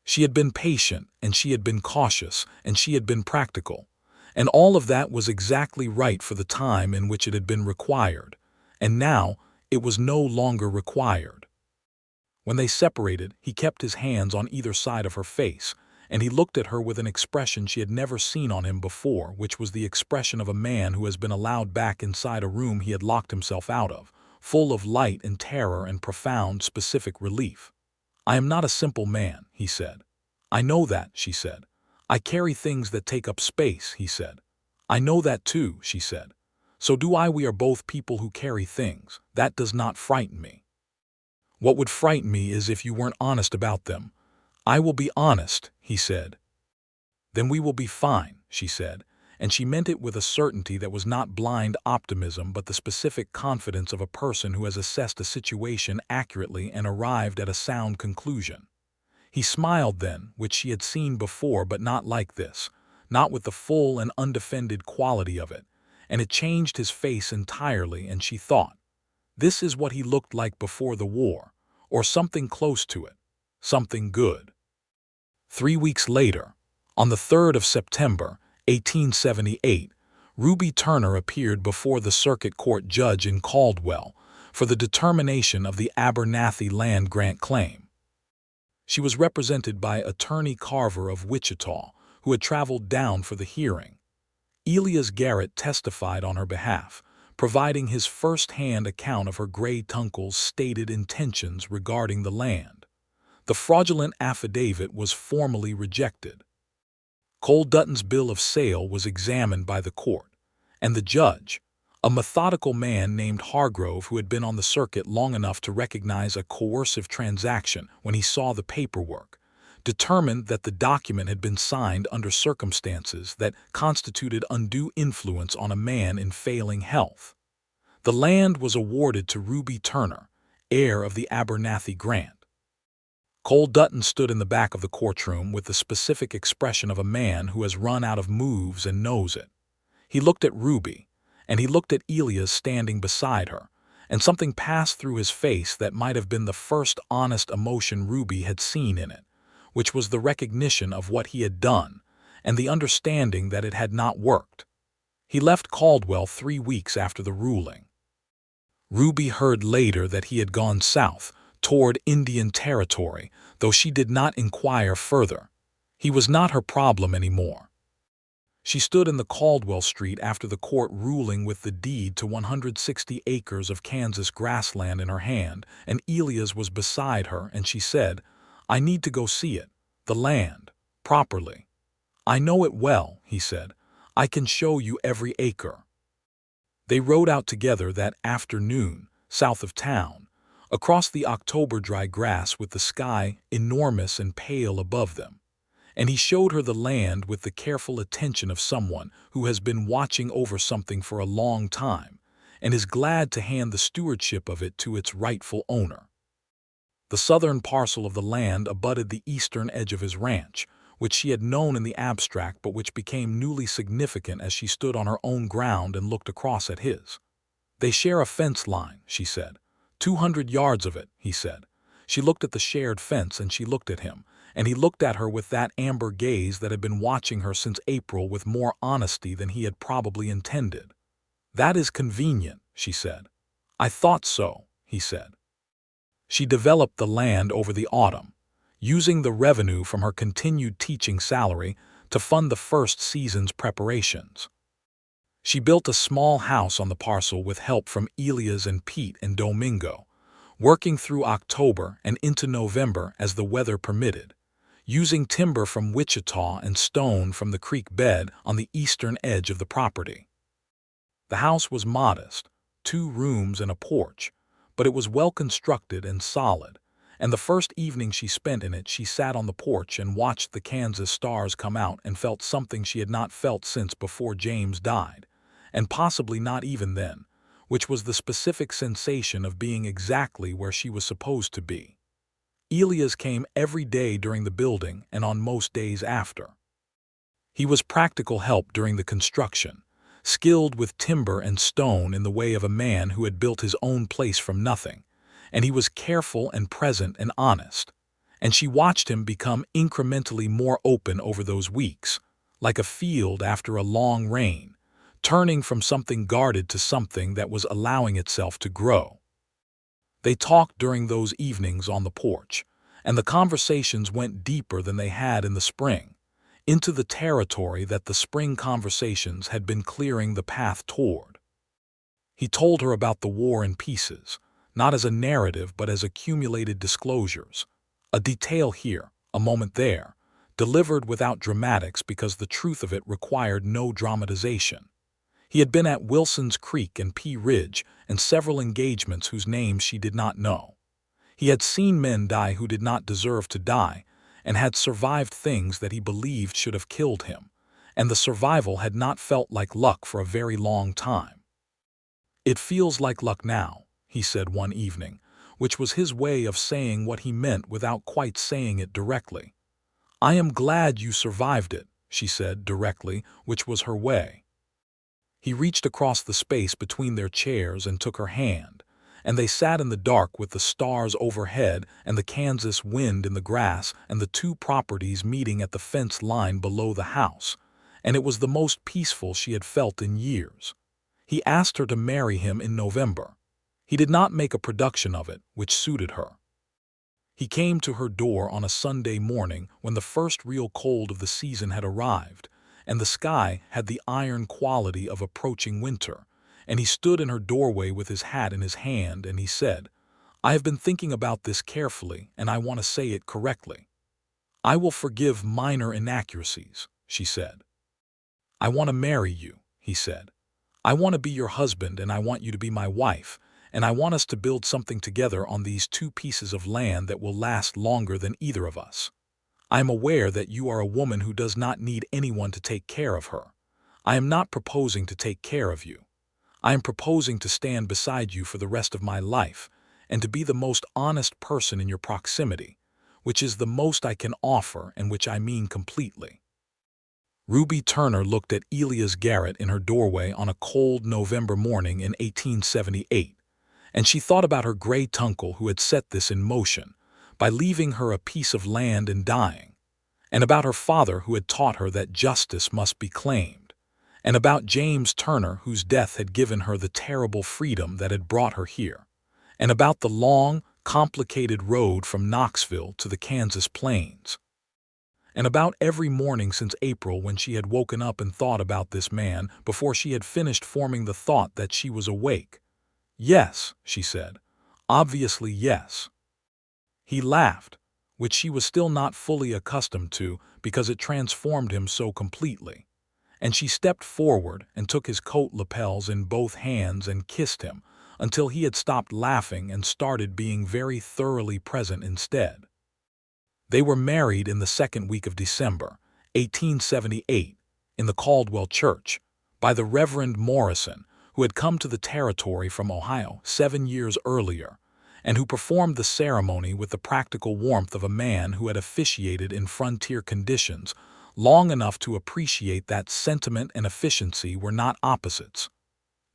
S1: She had been patient, and she had been cautious, and she had been practical, and all of that was exactly right for the time in which it had been required, and now it was no longer required. When they separated, he kept his hands on either side of her face, and he looked at her with an expression she had never seen on him before, which was the expression of a man who has been allowed back inside a room he had locked himself out of, full of light and terror and profound, specific relief. "I am not a simple man," he said. "I know that," she said. "I carry things that take up space," he said. "I know that too," she said. "So do I. We are both people who carry things. That does not frighten me. What would frighten me is if you weren't honest about them." "I will be honest," he said. "Then we will be fine," she said, and she meant it with a certainty that was not blind optimism but the specific confidence of a person who has assessed a situation accurately and arrived at a sound conclusion. He smiled then, which she had seen before, but not like this, not with the full and undefended quality of it, and it changed his face entirely, and she thought, This is what he looked like before the war, or something close to it, something good. 3 weeks later, on the 3rd of September, 1878, Ruby Turner appeared before the circuit court judge in Caldwell for the determination of the Abernathy land grant claim. She was represented by Attorney Carver of Wichita, who had traveled down for the hearing. Elias Garrett testified on her behalf, providing his first-hand account of her great uncle's stated intentions regarding the land. The fraudulent affidavit was formally rejected. Cole Dutton's bill of sale was examined by the court, and the judge, a methodical man named Hargrove who had been on the circuit long enough to recognize a coercive transaction when he saw the paperwork, determined that the document had been signed under circumstances that constituted undue influence on a man in failing health. The land was awarded to Ruby Turner, heir of the Abernathy grant. Cole Dutton stood in the back of the courtroom with the specific expression of a man who has run out of moves and knows it. He looked at Ruby, and he looked at Elias standing beside her, and something passed through his face that might have been the first honest emotion Ruby had seen in it, which was the recognition of what he had done, and the understanding that it had not worked. He left Caldwell 3 weeks after the ruling. Ruby heard later that he had gone south, toward Indian Territory, though she did not inquire further. He was not her problem anymore. She stood in the Caldwell Street after the court ruling with the deed to 160 acres of Kansas grassland in her hand, and Elias was beside her, and she said, "I need to go see it, the land, properly." "I know it well," he said. "I can show you every acre." They rode out together that afternoon, south of town, across the October dry grass with the sky enormous and pale above them, and he showed her the land with the careful attention of someone who has been watching over something for a long time and is glad to hand the stewardship of it to its rightful owner. The southern parcel of the land abutted the eastern edge of his ranch, which she had known in the abstract but which became newly significant as she stood on her own ground and looked across at his. "They share a fence line," she said. 200 yards of it," he said. She looked at the shared fence and she looked at him, and he looked at her with that amber gaze that had been watching her since April with more honesty than he had probably intended. "That is convenient," she said. "I thought so," he said. She developed the land over the autumn, using the revenue from her continued teaching salary to fund the first season's preparations. She built a small house on the parcel with help from Elias and Pete and Domingo, working through October and into November as the weather permitted, using timber from Wichita and stone from the creek bed on the eastern edge of the property. The house was modest, 2 rooms and a porch, but it was well constructed and solid, and the first evening she spent in it she sat on the porch and watched the Kansas stars come out and felt something she had not felt since before James died, and possibly not even then, which was the specific sensation of being exactly where she was supposed to be. Elias came every day during the building and on most days after. He was practical help during the construction, skilled with timber and stone in the way of a man who had built his own place from nothing, and he was careful and present and honest, and she watched him become incrementally more open over those weeks, like a field after a long rain, turning from something guarded to something that was allowing itself to grow. They talked during those evenings on the porch, and the conversations went deeper than they had in the spring, into the territory that the spring conversations had been clearing the path toward. He told her about the war in pieces, not as a narrative but as accumulated disclosures, a detail here, a moment there, delivered without dramatics because the truth of it required no dramatization. He had been at Wilson's Creek and Pea Ridge and several engagements whose names she did not know. He had seen men die who did not deserve to die, and had survived things that he believed should have killed him, and the survival had not felt like luck for a very long time. "It feels like luck now," he said one evening, which was his way of saying what he meant without quite saying it directly. "I am glad you survived it," she said directly, which was her way. He reached across the space between their chairs and took her hand, and they sat in the dark with the stars overhead and the Kansas wind in the grass and the two properties meeting at the fence line below the house, and it was the most peaceful she had felt in years. He asked her to marry him in November. He did not make a production of it, which suited her. He came to her door on a Sunday morning when the first real cold of the season had arrived, and the sky had the iron quality of approaching winter, and he stood in her doorway with his hat in his hand, and he said, "I have been thinking about this carefully, and I want to say it correctly. I will forgive minor inaccuracies," she said. "I want to marry you," he said. "I want to be your husband, and I want you to be my wife, and I want us to build something together on these two pieces of land that will last longer than either of us. I am aware that you are a woman who does not need anyone to take care of her. I am not proposing to take care of you. I am proposing to stand beside you for the rest of my life, and to be the most honest person in your proximity, which is the most I can offer and which I mean completely." Ruby Turner looked at Elias Garrett in her doorway on a cold November morning in 1878, and she thought about her great uncle who had set this in motion by leaving her a piece of land and dying, and about her father who had taught her that justice must be claimed, and about James Turner whose death had given her the terrible freedom that had brought her here, and about the long, complicated road from Knoxville to the Kansas plains, and about every morning since April when she had woken up and thought about this man before she had finished forming the thought that she was awake. "Yes," she said. "Obviously, yes." He laughed, which she was still not fully accustomed to because it transformed him so completely, and she stepped forward and took his coat lapels in both hands and kissed him until he had stopped laughing and started being very thoroughly present instead. They were married in the second week of December, 1878, in the Caldwell church, by the Reverend Morrison, who had come to the territory from Ohio 7 years earlier, and who performed the ceremony with the practical warmth of a man who had officiated in frontier conditions long enough to appreciate that sentiment and efficiency were not opposites.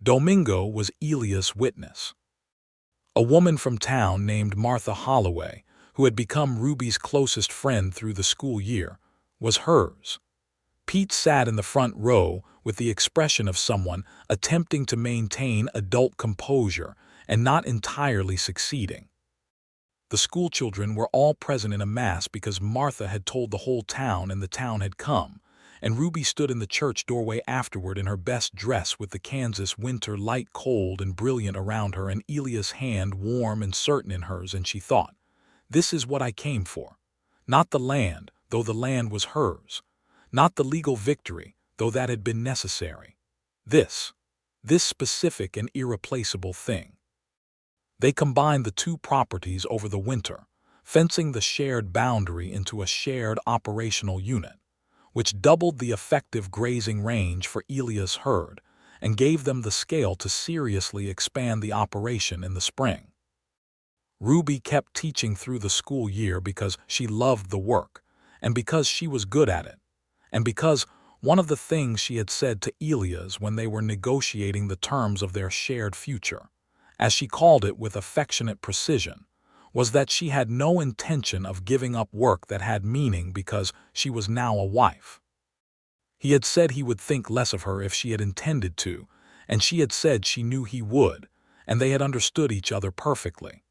S1: Domingo was Elias' witness. A woman from town named Martha Holloway, who had become Ruby's closest friend through the school year, was hers. Pete sat in the front row with the expression of someone attempting to maintain adult composure and not entirely succeeding. The schoolchildren were all present in a mass because Martha had told the whole town and the town had come, and Ruby stood in the church doorway afterward in her best dress with the Kansas winter light cold and brilliant around her and Elias' hand warm and certain in hers, and she thought, "This is what I came for. Not the land, though the land was hers. Not the legal victory, though that had been necessary. This specific and irreplaceable thing." They combined the two properties over the winter, fencing the shared boundary into a shared operational unit, which doubled the effective grazing range for Elias' herd and gave them the scale to seriously expand the operation in the spring. Ruby kept teaching through the school year because she loved the work, and because she was good at it, and because one of the things she had said to Elias when they were negotiating the terms of their shared future, as she called it with affectionate precision, was that she had no intention of giving up work that had meaning because she was now a wife. He had said he would think less of her if she had intended to, and she had said she knew he would, and they had understood each other perfectly.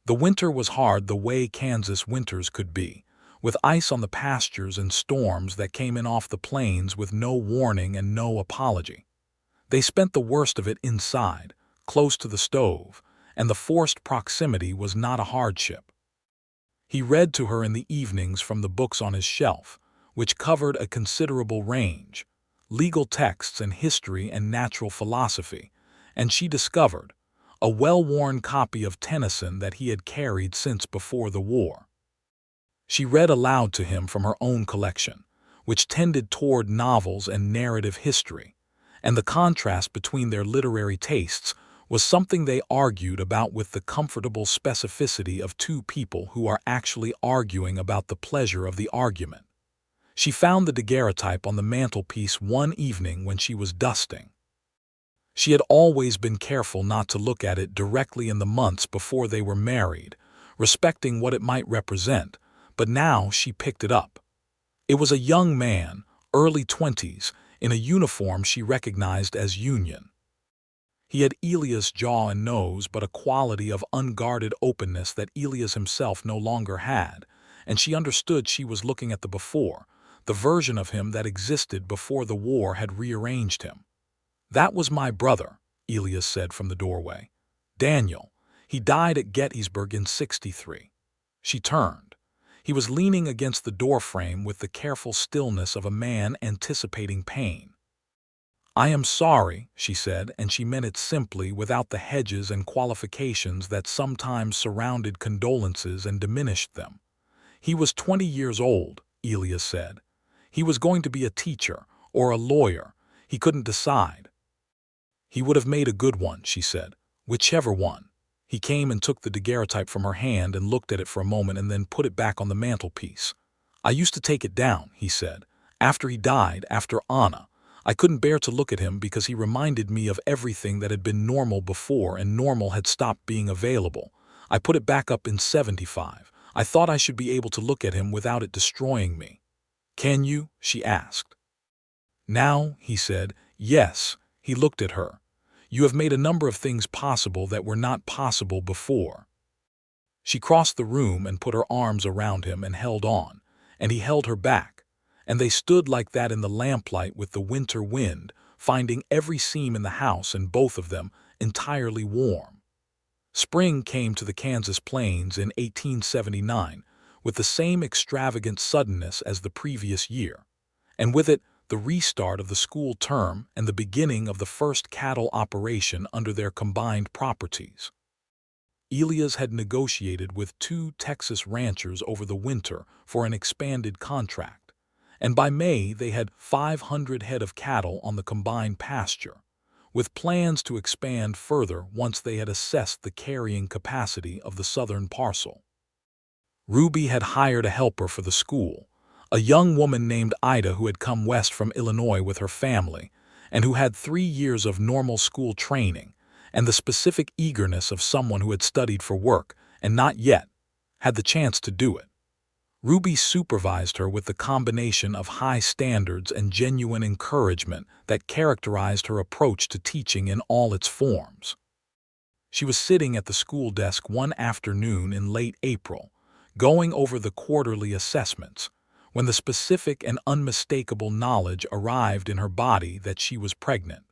S1: The winter was hard the way Kansas winters could be, with ice on the pastures and storms that came in off the plains with no warning and no apology. They spent the worst of it inside, close to the stove, and the forced proximity was not a hardship. He read to her in the evenings from the books on his shelf, which covered a considerable range, legal texts and history and natural philosophy, and she discovered a well-worn copy of Tennyson that he had carried since before the war. She read aloud to him from her own collection, which tended toward novels and narrative history, and the contrast between their literary tastes was something they argued about with the comfortable specificity of two people who are actually arguing about the pleasure of the argument. She found the daguerreotype on the mantelpiece one evening when she was dusting. She had always been careful not to look at it directly in the months before they were married, respecting what it might represent, but now she picked it up. It was a young man, early 20s, in a uniform she recognized as Union. He had Elias' jaw and nose, but a quality of unguarded openness that Elias himself no longer had, and she understood she was looking at the before, the version of him that existed before the war had rearranged him. "That was my brother," Elias said from the doorway. "Daniel. He died at Gettysburg in '63. She turned. He was leaning against the doorframe with the careful stillness of a man anticipating pain. "I am sorry," she said, and she meant it simply, without the hedges and qualifications that sometimes surrounded condolences and diminished them. "He was 20 years old," Elias said. "He was going to be a teacher or a lawyer. He couldn't decide." "He would have made a good one," she said. "Whichever one." He came and took the daguerreotype from her hand and looked at it for a moment and then put it back on the mantelpiece. "I used to take it down," he said. "After he died, after Anna. I couldn't bear to look at him because he reminded me of everything that had been normal before, and normal had stopped being available. I put it back up in '75. I thought I should be able to look at him without it destroying me." "Can you?" she asked. "Now," he said. "Yes." He looked at her. "You have made a number of things possible that were not possible before." She crossed the room and put her arms around him and held on, and he held her back, and they stood like that in the lamplight with the winter wind, finding every seam in the house and both of them entirely warm. Spring came to the Kansas plains in 1879 with the same extravagant suddenness as the previous year, and with it the restart of the school term and the beginning of the first cattle operation under their combined properties. Elias had negotiated with 2 Texas ranchers over the winter for an expanded contract, and by May they had 500 head of cattle on the combined pasture, with plans to expand further once they had assessed the carrying capacity of the southern parcel. Ruby had hired a helper for the school, a young woman named Ida who had come west from Illinois with her family and who had 3 years of normal school training and the specific eagerness of someone who had studied for work and not yet had the chance to do it. Ruby supervised her with the combination of high standards and genuine encouragement that characterized her approach to teaching in all its forms. She was sitting at the school desk one afternoon in late April, going over the quarterly assessments, when the specific and unmistakable knowledge arrived in her body that she was pregnant.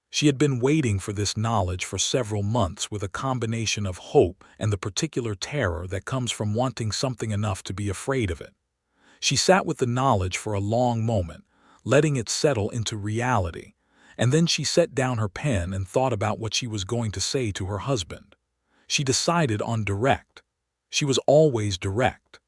S1: She had been waiting for this knowledge for several months with a combination of hope and the particular terror that comes from wanting something enough to be afraid of it. She sat with the knowledge for a long moment, letting it settle into reality, and then she set down her pen and thought about what she was going to say to her husband. She decided on direct. She was always direct.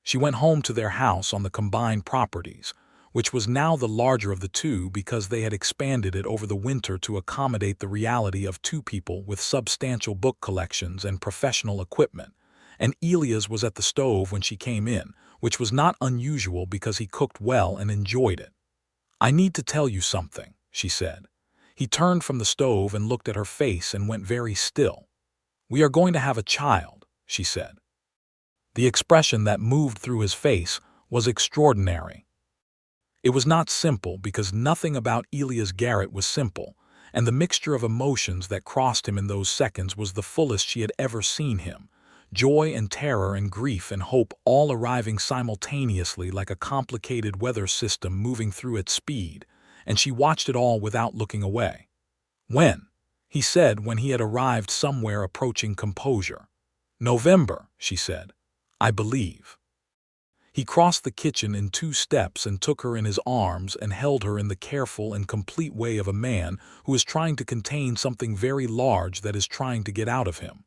S1: She went home to their house on the combined properties, which was now the larger of the two because they had expanded it over the winter to accommodate the reality of 2 people with substantial book collections and professional equipment, and Elias was at the stove when she came in, which was not unusual because he cooked well and enjoyed it. "I need to tell you something," she said. He turned from the stove and looked at her face and went very still. "We are going to have a child," she said. The expression that moved through his face was extraordinary. It was not simple because nothing about Elias Garrett was simple, and the mixture of emotions that crossed him in those seconds was the fullest she had ever seen him. Joy and terror and grief and hope all arriving simultaneously like a complicated weather system moving through its speed, and she watched it all without looking away. "When?" he said when he had arrived somewhere approaching composure. "November," she said. "I believe." He crossed the kitchen in 2 steps and took her in his arms and held her in the careful and complete way of a man who is trying to contain something very large that is trying to get out of him.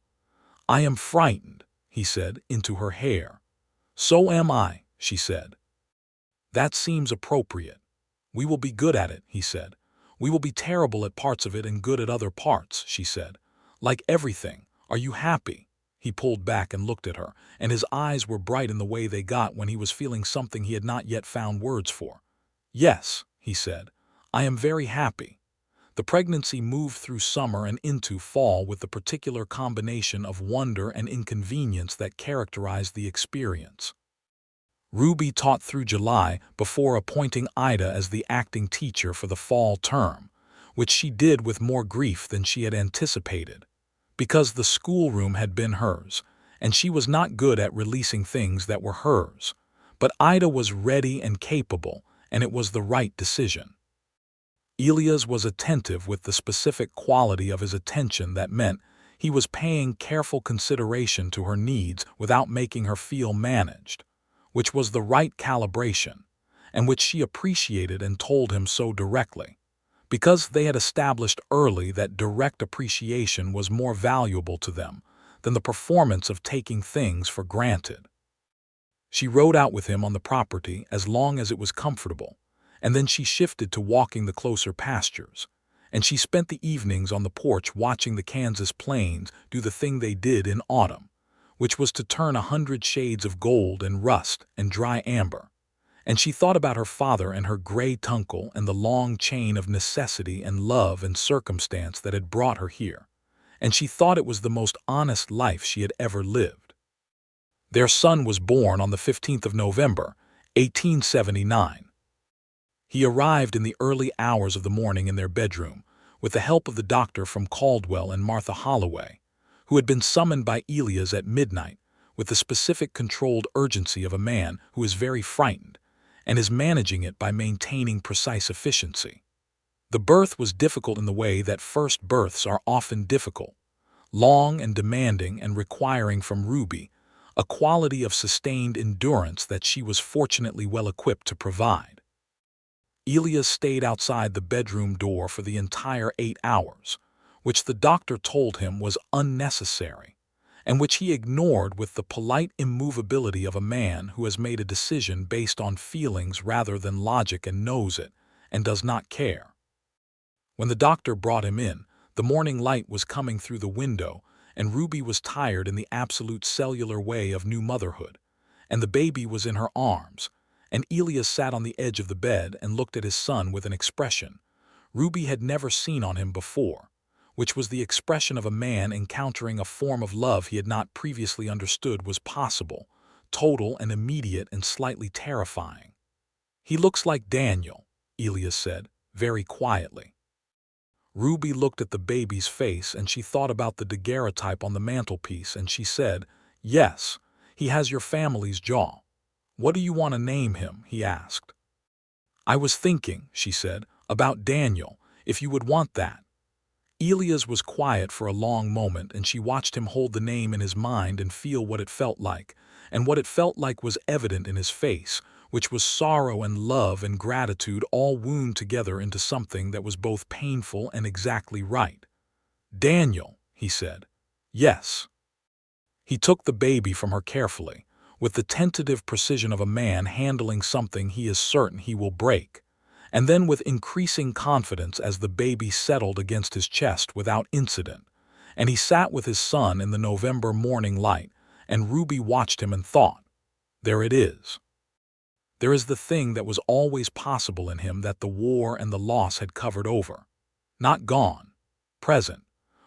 S1: "I am frightened," he said, into her hair. "So am I," she said. "That seems appropriate." "We will be good at it," he said. "We will be terrible at parts of it and good at other parts," she said. "Like everything. Are you happy?" He pulled back and looked at her, and his eyes were bright in the way they got when he was feeling something he had not yet found words for. "Yes," he said. "I am very happy." The pregnancy moved through summer and into fall with the particular combination of wonder and inconvenience that characterized the experience. Ruby taught through July before appointing Ida as the acting teacher for the fall term, which she did with more grief than she had anticipated, because the schoolroom had been hers, and she was not good at releasing things that were hers. But Ida was ready and capable, and it was the right decision. Elias was attentive with the specific quality of his attention that meant he was paying careful consideration to her needs without making her feel managed, which was the right calibration, and which she appreciated and told him so directly, because they had established early that direct appreciation was more valuable to them than the performance of taking things for granted. She rode out with him on the property as long as it was comfortable, and then she shifted to walking the closer pastures, and she spent the evenings on the porch watching the Kansas plains do the thing they did in autumn, which was to turn 100 shades of gold and rust and dry amber. And she thought about her father and her gray tuncle and the long chain of necessity and love and circumstance that had brought her here, and she thought it was the most honest life she had ever lived. Their son was born on the 15th of November, 1879. He arrived in the early hours of the morning in their bedroom, with the help of the doctor from Caldwell and Martha Holloway, who had been summoned by Elias at midnight with the specific controlled urgency of a man who is very frightened and is managing it by maintaining precise efficiency. The birth was difficult in the way that first births are often difficult, long and demanding and requiring from Ruby a quality of sustained endurance that she was fortunately well equipped to provide. Elias stayed outside the bedroom door for the entire 8 hours, which the doctor told him was unnecessary, and which he ignored with the polite immovability of a man who has made a decision based on feelings rather than logic and knows it, and does not care. When the doctor brought him in, the morning light was coming through the window, and Ruby was tired in the absolute cellular way of new motherhood, and the baby was in her arms, and Elias sat on the edge of the bed and looked at his son with an expression Ruby had never seen on him before, which was the expression of a man encountering a form of love he had not previously understood was possible, total and immediate and slightly terrifying. "He looks like Daniel," Elias said, very quietly. Ruby looked at the baby's face and she thought about the daguerreotype on the mantelpiece and she said, "Yes, he has your family's jaw. What do you want to name him?" he asked. "I was thinking," she said, "about Daniel, if you would want that." Elias was quiet for a long moment and she watched him hold the name in his mind and feel what it felt like, and what it felt like was evident in his face, which was sorrow and love and gratitude all wound together into something that was both painful and exactly right. "Daniel," he said. "Yes." He took the baby from her carefully, with the tentative precision of a man handling something he is certain he will break, and then with increasing confidence as the baby settled against his chest without incident, and he sat with his son in the November morning light, and Ruby watched him and thought, "There it is. There is the thing that was always possible in him that the war and the loss had covered over. Not gone, present,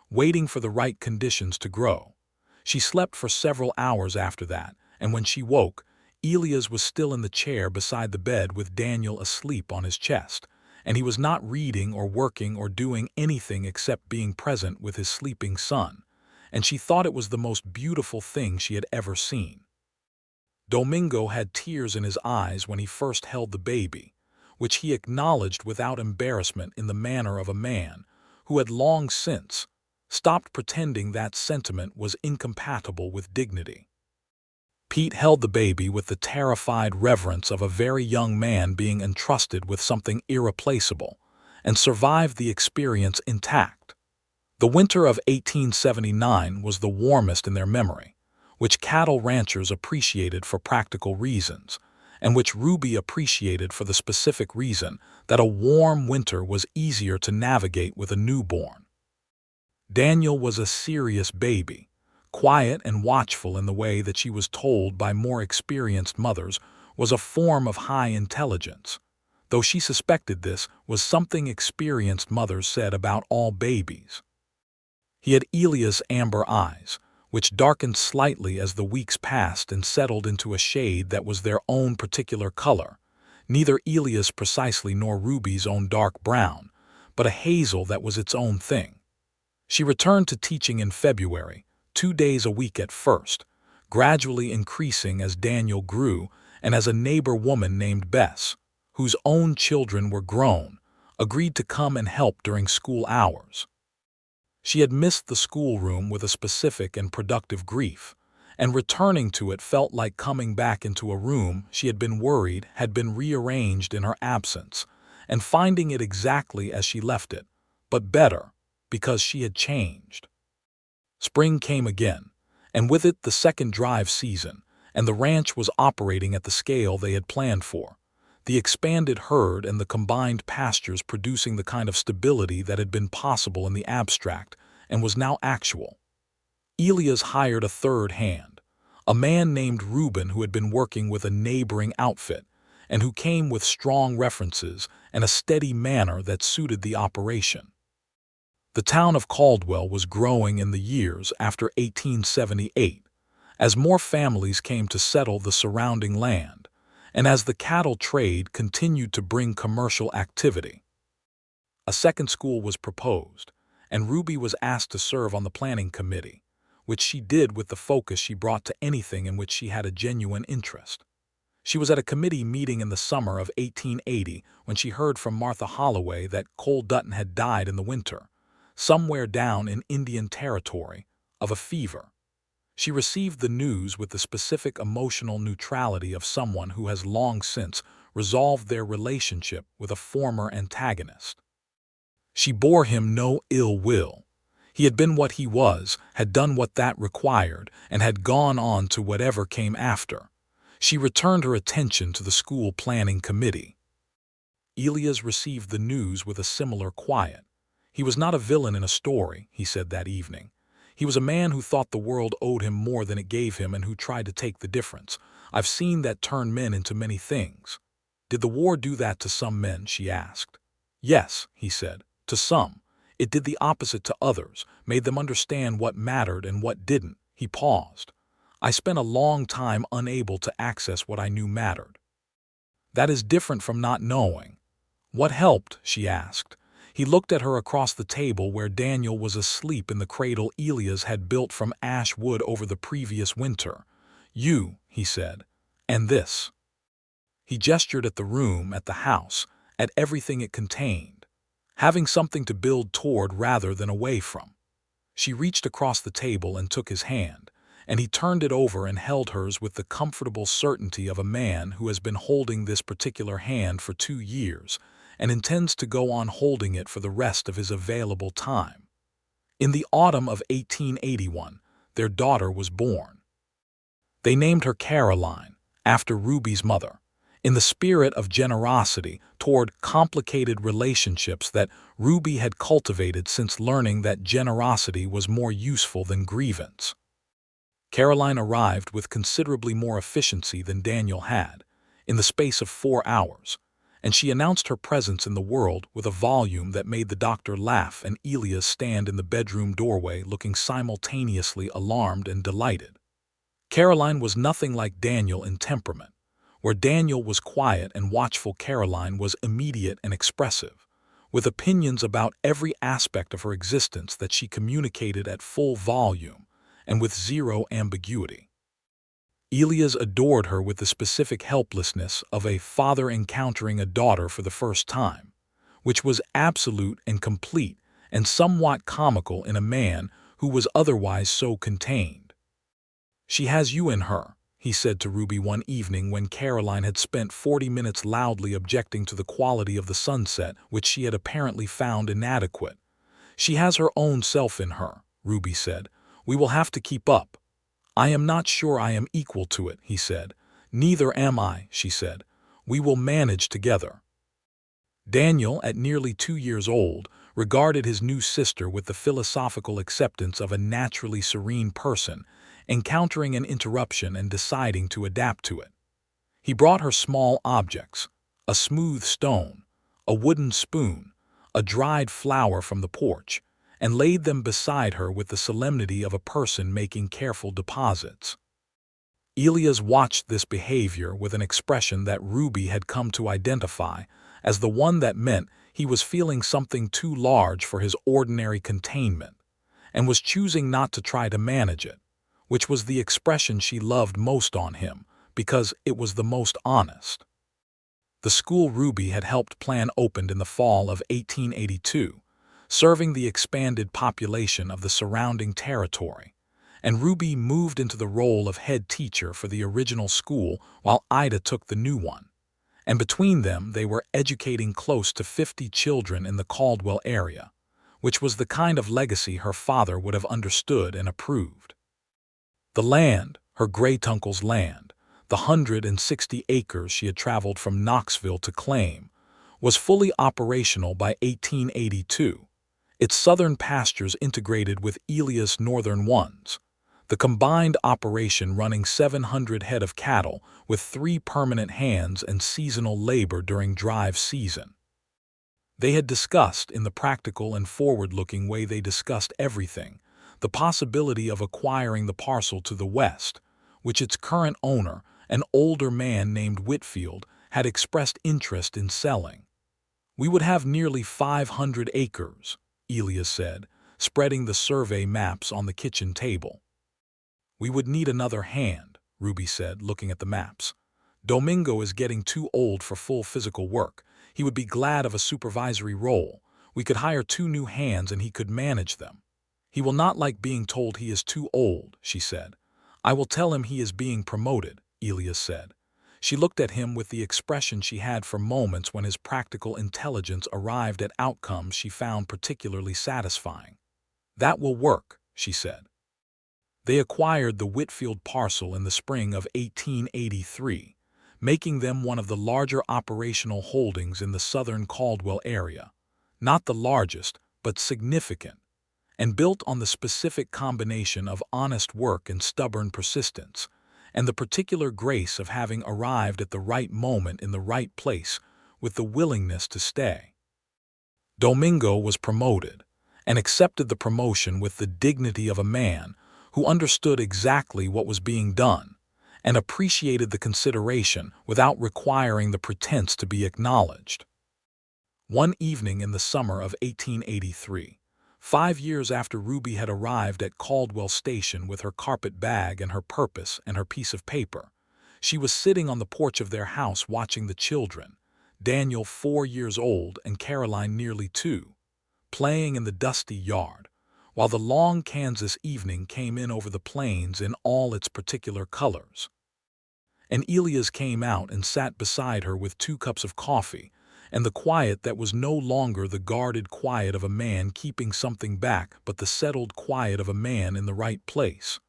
S1: waiting for the right conditions to grow." She slept for several hours after that, and when she woke, Elias was still in the chair beside the bed with Daniel asleep on his chest, and he was not reading or working or doing anything except being present with his sleeping son, and she thought it was the most beautiful thing she had ever seen. Domingo had tears in his eyes when he first held the baby, which he acknowledged without embarrassment in the manner of a man who had long since stopped pretending that sentiment was incompatible with dignity. Pete held the baby with the terrified reverence of a very young man being entrusted with something irreplaceable, and survived the experience intact. The winter of 1879 was the warmest in their memory, which cattle ranchers appreciated for practical reasons, and which Ruby appreciated for the specific reason that a warm winter was easier to navigate with a newborn. Daniel was a serious baby, quiet and watchful in the way that she was told by more experienced mothers was a form of high intelligence, though she suspected this was something experienced mothers said about all babies. He had Elias' amber eyes, which darkened slightly as the weeks passed and settled into a shade that was their own particular color, neither Elias precisely nor Ruby's own dark brown, but a hazel that was its own thing. She returned to teaching in February, 2 days a week at first, gradually increasing as Daniel grew and as a neighbor woman named Bess, whose own children were grown, agreed to come and help during school hours. She had missed the schoolroom with a specific and productive grief, and returning to it felt like coming back into a room she had been worried had been rearranged in her absence, and finding it exactly as she left it, but better, because she had changed. Spring came again, and with it the second drive season, and the ranch was operating at the scale they had planned for, the expanded herd and the combined pastures producing the kind of stability that had been possible in the abstract and was now actual. Elias hired a third hand, a man named Reuben who had been working with a neighboring outfit, and who came with strong references and a steady manner that suited the operation. The town of Caldwell was growing in the years after 1878, as more families came to settle the surrounding land, and as the cattle trade continued to bring commercial activity. A second school was proposed, and Ruby was asked to serve on the planning committee, which she did with the focus she brought to anything in which she had a genuine interest. She was at a committee meeting in the summer of 1880 when she heard from Martha Holloway that Cole Dutton had died in the winter, somewhere down in Indian Territory, of a fever. She received the news with the specific emotional neutrality of someone who has long since resolved their relationship with a former antagonist. She bore him no ill will. He had been what he was, had done what that required, and had gone on to whatever came after. She returned her attention to the school planning committee. Elias received the news with a similar quiet. He was not a villain in a story, he said that evening. He was a man who thought the world owed him more than it gave him and who tried to take the difference. I've seen that turn men into many things. Did the war do that to some men? She asked. Yes, he said, to some. It did the opposite to others, made them understand what mattered and what didn't. He paused. I spent a long time unable to access what I knew mattered. That is different from not knowing. What helped? She asked. He looked at her across the table where Daniel was asleep in the cradle Elias had built from ash wood over the previous winter. You, he said, and this. He gestured at the room, at the house, at everything it contained, having something to build toward rather than away from. She reached across the table and took his hand, and he turned it over and held hers with the comfortable certainty of a man who has been holding this particular hand for 2 years, and intends to go on holding it for the rest of his available time. In the autumn of 1881, their daughter was born. They named her Caroline, after Ruby's mother, in the spirit of generosity toward complicated relationships that Ruby had cultivated since learning that generosity was more useful than grievance. Caroline arrived with considerably more efficiency than Daniel had, in the space of 4 hours, and she announced her presence in the world with a volume that made the doctor laugh and Elias stand in the bedroom doorway looking simultaneously alarmed and delighted. Caroline was nothing like Daniel in temperament. Where Daniel was quiet and watchful, Caroline was immediate and expressive, with opinions about every aspect of her existence that she communicated at full volume and with zero ambiguity. Elias adored her with the specific helplessness of a father encountering a daughter for the first time, which was absolute and complete and somewhat comical in a man who was otherwise so contained. She has you in her, he said to Ruby one evening when Caroline had spent 40 minutes loudly objecting to the quality of the sunset, which she had apparently found inadequate. She has her own self in her, Ruby said. We will have to keep up. I am not sure I am equal to it, he said. Neither am I, she said. We will manage together. Daniel, at nearly 2 years old, regarded his new sister with the philosophical acceptance of a naturally serene person, encountering an interruption and deciding to adapt to it. He brought her small objects, a smooth stone, a wooden spoon, a dried flower from the porch, and laid them beside her with the solemnity of a person making careful deposits. Elias watched this behavior with an expression that Ruby had come to identify as the one that meant he was feeling something too large for his ordinary containment, and was choosing not to try to manage it, which was the expression she loved most on him because it was the most honest. The school Ruby had helped plan opened in the fall of 1882, serving the expanded population of the surrounding territory, and Ruby moved into the role of head teacher for the original school while Ida took the new one. And between them they were educating close to 50 children in the Caldwell area, which was the kind of legacy her father would have understood and approved. The land, her great-uncle's land, the 160 acres she had traveled from Knoxville to claim, was fully operational by 1882, its southern pastures integrated with Elias' northern ones, the combined operation running 700 head of cattle with 3 permanent hands and seasonal labor during drive season. They had discussed, in the practical and forward-looking way they discussed everything, the possibility of acquiring the parcel to the west, which its current owner, an older man named Whitfield, had expressed interest in selling. "We would have nearly 500 acres, Elias said, spreading the survey maps on the kitchen table. "We would need another hand," Ruby said, looking at the maps. "Domingo is getting too old for full physical work. He would be glad of a supervisory role. We could hire 2 new hands and he could manage them." "He will not like being told he is too old," she said. "I will tell him he is being promoted," Elias said. She looked at him with the expression she had for moments when his practical intelligence arrived at outcomes she found particularly satisfying. "That will work," she said. They acquired the Whitfield parcel in the spring of 1883, making them one of the larger operational holdings in the southern Caldwell area, not the largest, but significant, and built on the specific combination of honest work and stubborn persistence, and the particular grace of having arrived at the right moment in the right place with the willingness to stay. Domingo was promoted, and accepted the promotion with the dignity of a man who understood exactly what was being done, and appreciated the consideration without requiring the pretense to be acknowledged. One evening in the summer of 1883, 5 years after Ruby had arrived at Caldwell Station with her carpet bag and her purpose and her piece of paper, she was sitting on the porch of their house watching the children, Daniel 4 years old and Caroline nearly 2, playing in the dusty yard, while the long Kansas evening came in over the plains in all its particular colors. And Elias came out and sat beside her with 2 cups of coffee, and the quiet that was no longer the guarded quiet of a man keeping something back but the settled quiet of a man in the right place.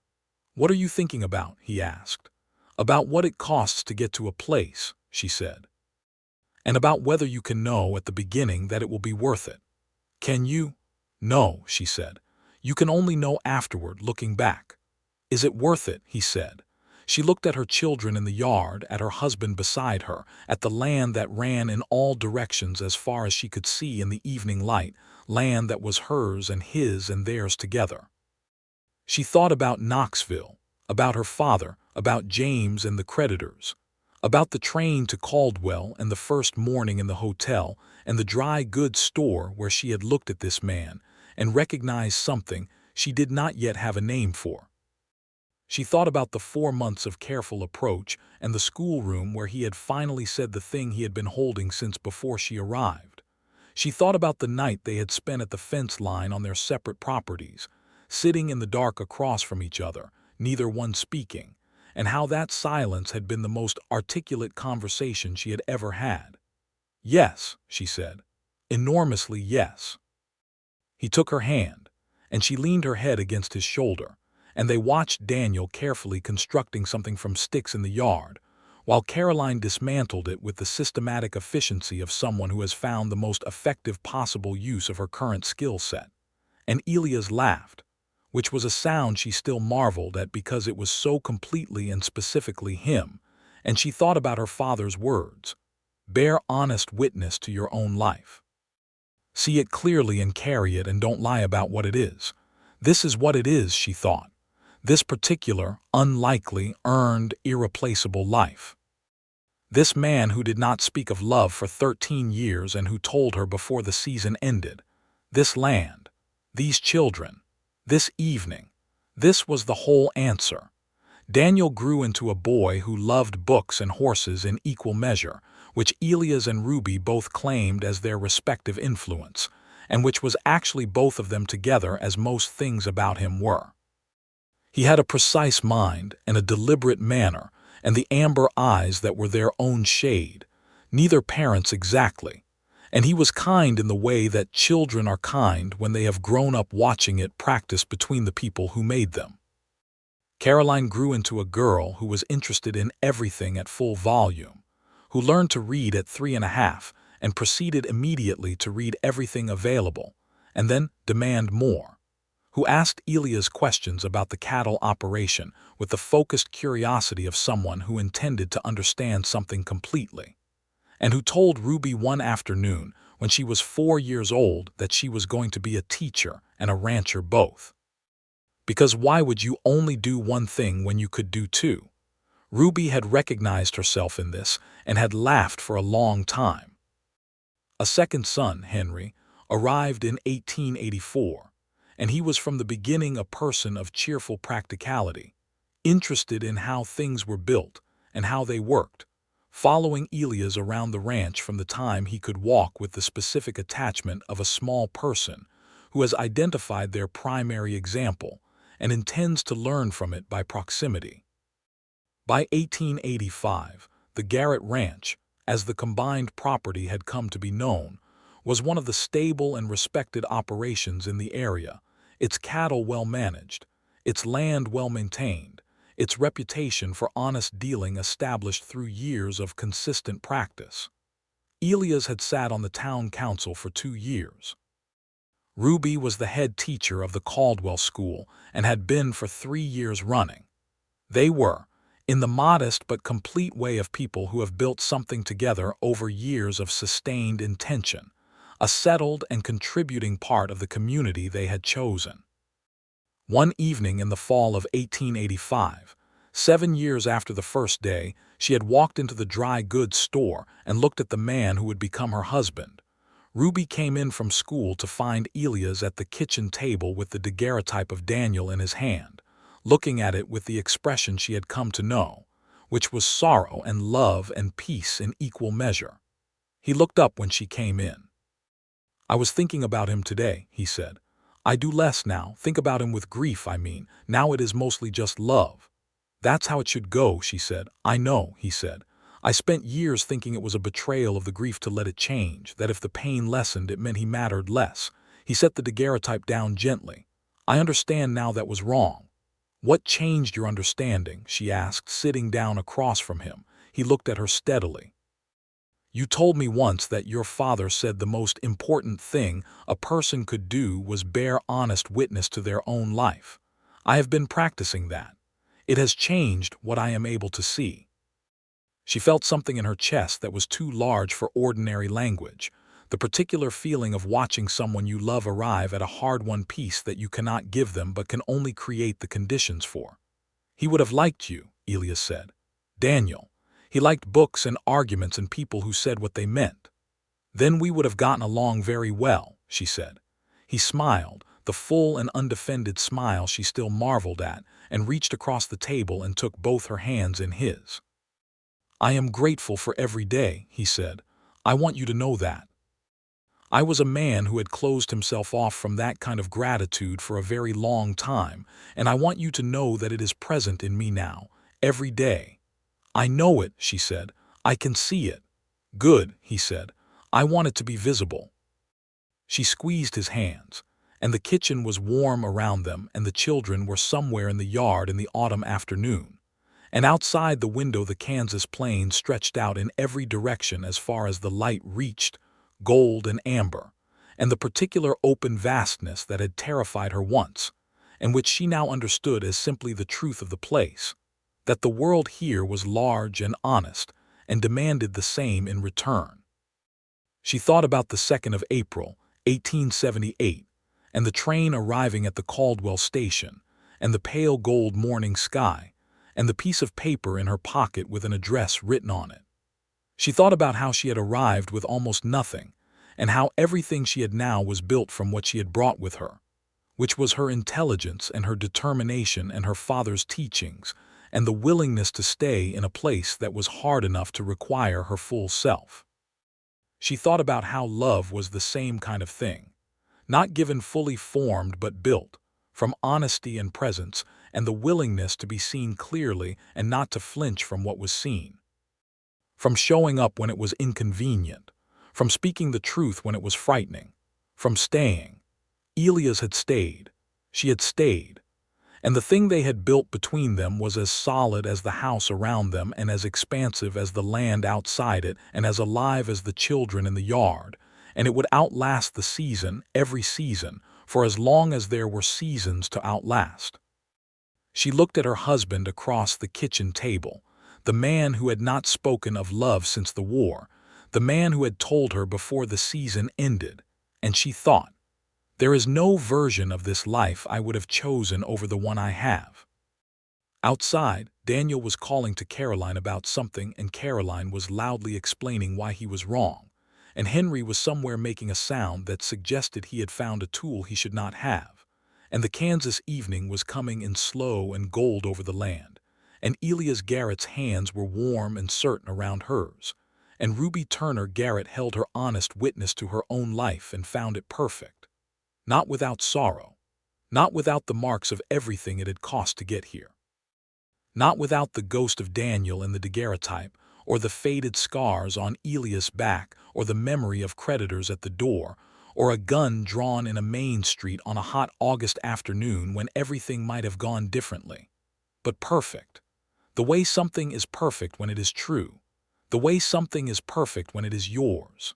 S1: "What are you thinking about?" he asked. "About what it costs to get to a place," she said. "And about whether you can know at the beginning that it will be worth it." "Can you?" "No," she said. "You can only know afterward, looking back." "Is it worth it?" he said. She looked at her children in the yard, at her husband beside her, at the land that ran in all directions as far as she could see in the evening light, land that was hers and his and theirs together. She thought about Knoxville, about her father, about James and the creditors, about the train to Caldwell and the first morning in the hotel and the dry goods store where she had looked at this man and recognized something she did not yet have a name for. She thought about the 4 months of careful approach and the schoolroom where he had finally said the thing he had been holding since before she arrived. She thought about the night they had spent at the fence line on their separate properties, sitting in the dark across from each other, neither one speaking, and how that silence had been the most articulate conversation she had ever had. "Yes," she said. "Enormously yes." He took her hand, and she leaned her head against his shoulder, and they watched Daniel carefully constructing something from sticks in the yard, while Caroline dismantled it with the systematic efficiency of someone who has found the most effective possible use of her current skill set. And Elias laughed, which was a sound she still marveled at because it was so completely and specifically him, and she thought about her father's words. Bear honest witness to your own life. See it clearly and carry it, and don't lie about what it is. This is what it is, she thought. This particular, unlikely, earned, irreplaceable life. This man who did not speak of love for 13 years and who told her before the season ended. This land. These children. This evening. This was the whole answer. Daniel grew into a boy who loved books and horses in equal measure, which Elias and Ruby both claimed as their respective influence, and which was actually both of them together, as most things about him were. He had a precise mind and a deliberate manner, and the amber eyes that were their own shade, neither parents exactly, and he was kind in the way that children are kind when they have grown up watching it practiced between the people who made them. Caroline grew into a girl who was interested in everything at full volume, who learned to read at 3.5 and proceeded immediately to read everything available, and then demand more, who asked Elias questions about the cattle operation with the focused curiosity of someone who intended to understand something completely, and who told Ruby one afternoon when she was 4 years old that she was going to be a teacher and a rancher both. Because why would you only do one thing when you could do two? Ruby had recognized herself in this and had laughed for a long time. A second son, Henry, arrived in 1884, and he was from the beginning a person of cheerful practicality, interested in how things were built and how they worked, following Elias around the ranch from the time he could walk with the specific attachment of a small person who has identified their primary example and intends to learn from it by proximity. By 1885, the Garrett Ranch, as the combined property had come to be known, was one of the stable and respected operations in the area, its cattle well managed, its land well maintained, its reputation for honest dealing established through years of consistent practice. Elias had sat on the town council for 2 years. Ruby was the head teacher of the Caldwell school and had been for 3 years running. They were, in the modest but complete way of people who have built something together over years of sustained intention, a settled and contributing part of the community they had chosen. One evening in the fall of 1885, 7 years after the first day, she had walked into the dry goods store and looked at the man who would become her husband. Ruby came in from school to find Elias at the kitchen table with the daguerreotype of Daniel in his hand, looking at it with the expression she had come to know, which was sorrow and love and peace in equal measure. He looked up when she came in. "I was thinking about him today," he said. "I do less now, think about him with grief, I mean. Now it is mostly just love." "That's how it should go," she said. "I know," he said. "I spent years thinking it was a betrayal of the grief to let it change, that if the pain lessened it meant he mattered less." He set the daguerreotype down gently. "I understand now that was wrong." "What changed your understanding?" she asked, sitting down across from him. He looked at her steadily. "You told me once that your father said the most important thing a person could do was bear honest witness to their own life. I have been practicing that. It has changed what I am able to see." She felt something in her chest that was too large for ordinary language, the particular feeling of watching someone you love arrive at a hard-won peace that you cannot give them but can only create the conditions for. "He would have liked you," Elias said. "Daniel. He liked books and arguments and people who said what they meant." "Then we would have gotten along very well," she said. He smiled, the full and undefended smile she still marveled at, and reached across the table and took both her hands in his. "I am grateful for every day," he said. "I want you to know that. I was a man who had closed himself off from that kind of gratitude for a very long time, and I want you to know that it is present in me now, every day." "I know it," she said. "I can see it." "Good," he said. "I want it to be visible." She squeezed his hands, and the kitchen was warm around them, and the children were somewhere in the yard in the autumn afternoon. And outside the window the Kansas plains stretched out in every direction as far as the light reached, gold and amber, and the particular open vastness that had terrified her once, and which she now understood as simply the truth of the place, that the world here was large and honest, and demanded the same in return. She thought about the 2nd of April, 1878, and the train arriving at the Caldwell station, and the pale gold morning sky, and the piece of paper in her pocket with an address written on it. She thought about how she had arrived with almost nothing, and how everything she had now was built from what she had brought with her, which was her intelligence and her determination and her father's teachings, and the willingness to stay in a place that was hard enough to require her full self. She thought about how love was the same kind of thing, not given fully formed but built, from honesty and presence and the willingness to be seen clearly and not to flinch from what was seen. From showing up when it was inconvenient, from speaking the truth when it was frightening, from staying. Elias had stayed. She had stayed. And the thing they had built between them was as solid as the house around them and as expansive as the land outside it and as alive as the children in the yard, and it would outlast the season, every season, for as long as there were seasons to outlast. She looked at her husband across the kitchen table, the man who had not spoken of love since the war, the man who had told her before the season ended, and she thought, there is no version of this life I would have chosen over the one I have. Outside, Daniel was calling to Caroline about something, and Caroline was loudly explaining why he was wrong, and Henry was somewhere making a sound that suggested he had found a tool he should not have, and the Kansas evening was coming in slow and gold over the land, and Elias Garrett's hands were warm and certain around hers, and Ruby Turner Garrett held her honest witness to her own life and found it perfect. Not without sorrow, not without the marks of everything it had cost to get here. Not without the ghost of Daniel in the daguerreotype, or the faded scars on Elias' back, or the memory of creditors at the door, or a gun drawn in a main street on a hot August afternoon when everything might have gone differently. But perfect. The way something is perfect when it is true. The way something is perfect when it is yours.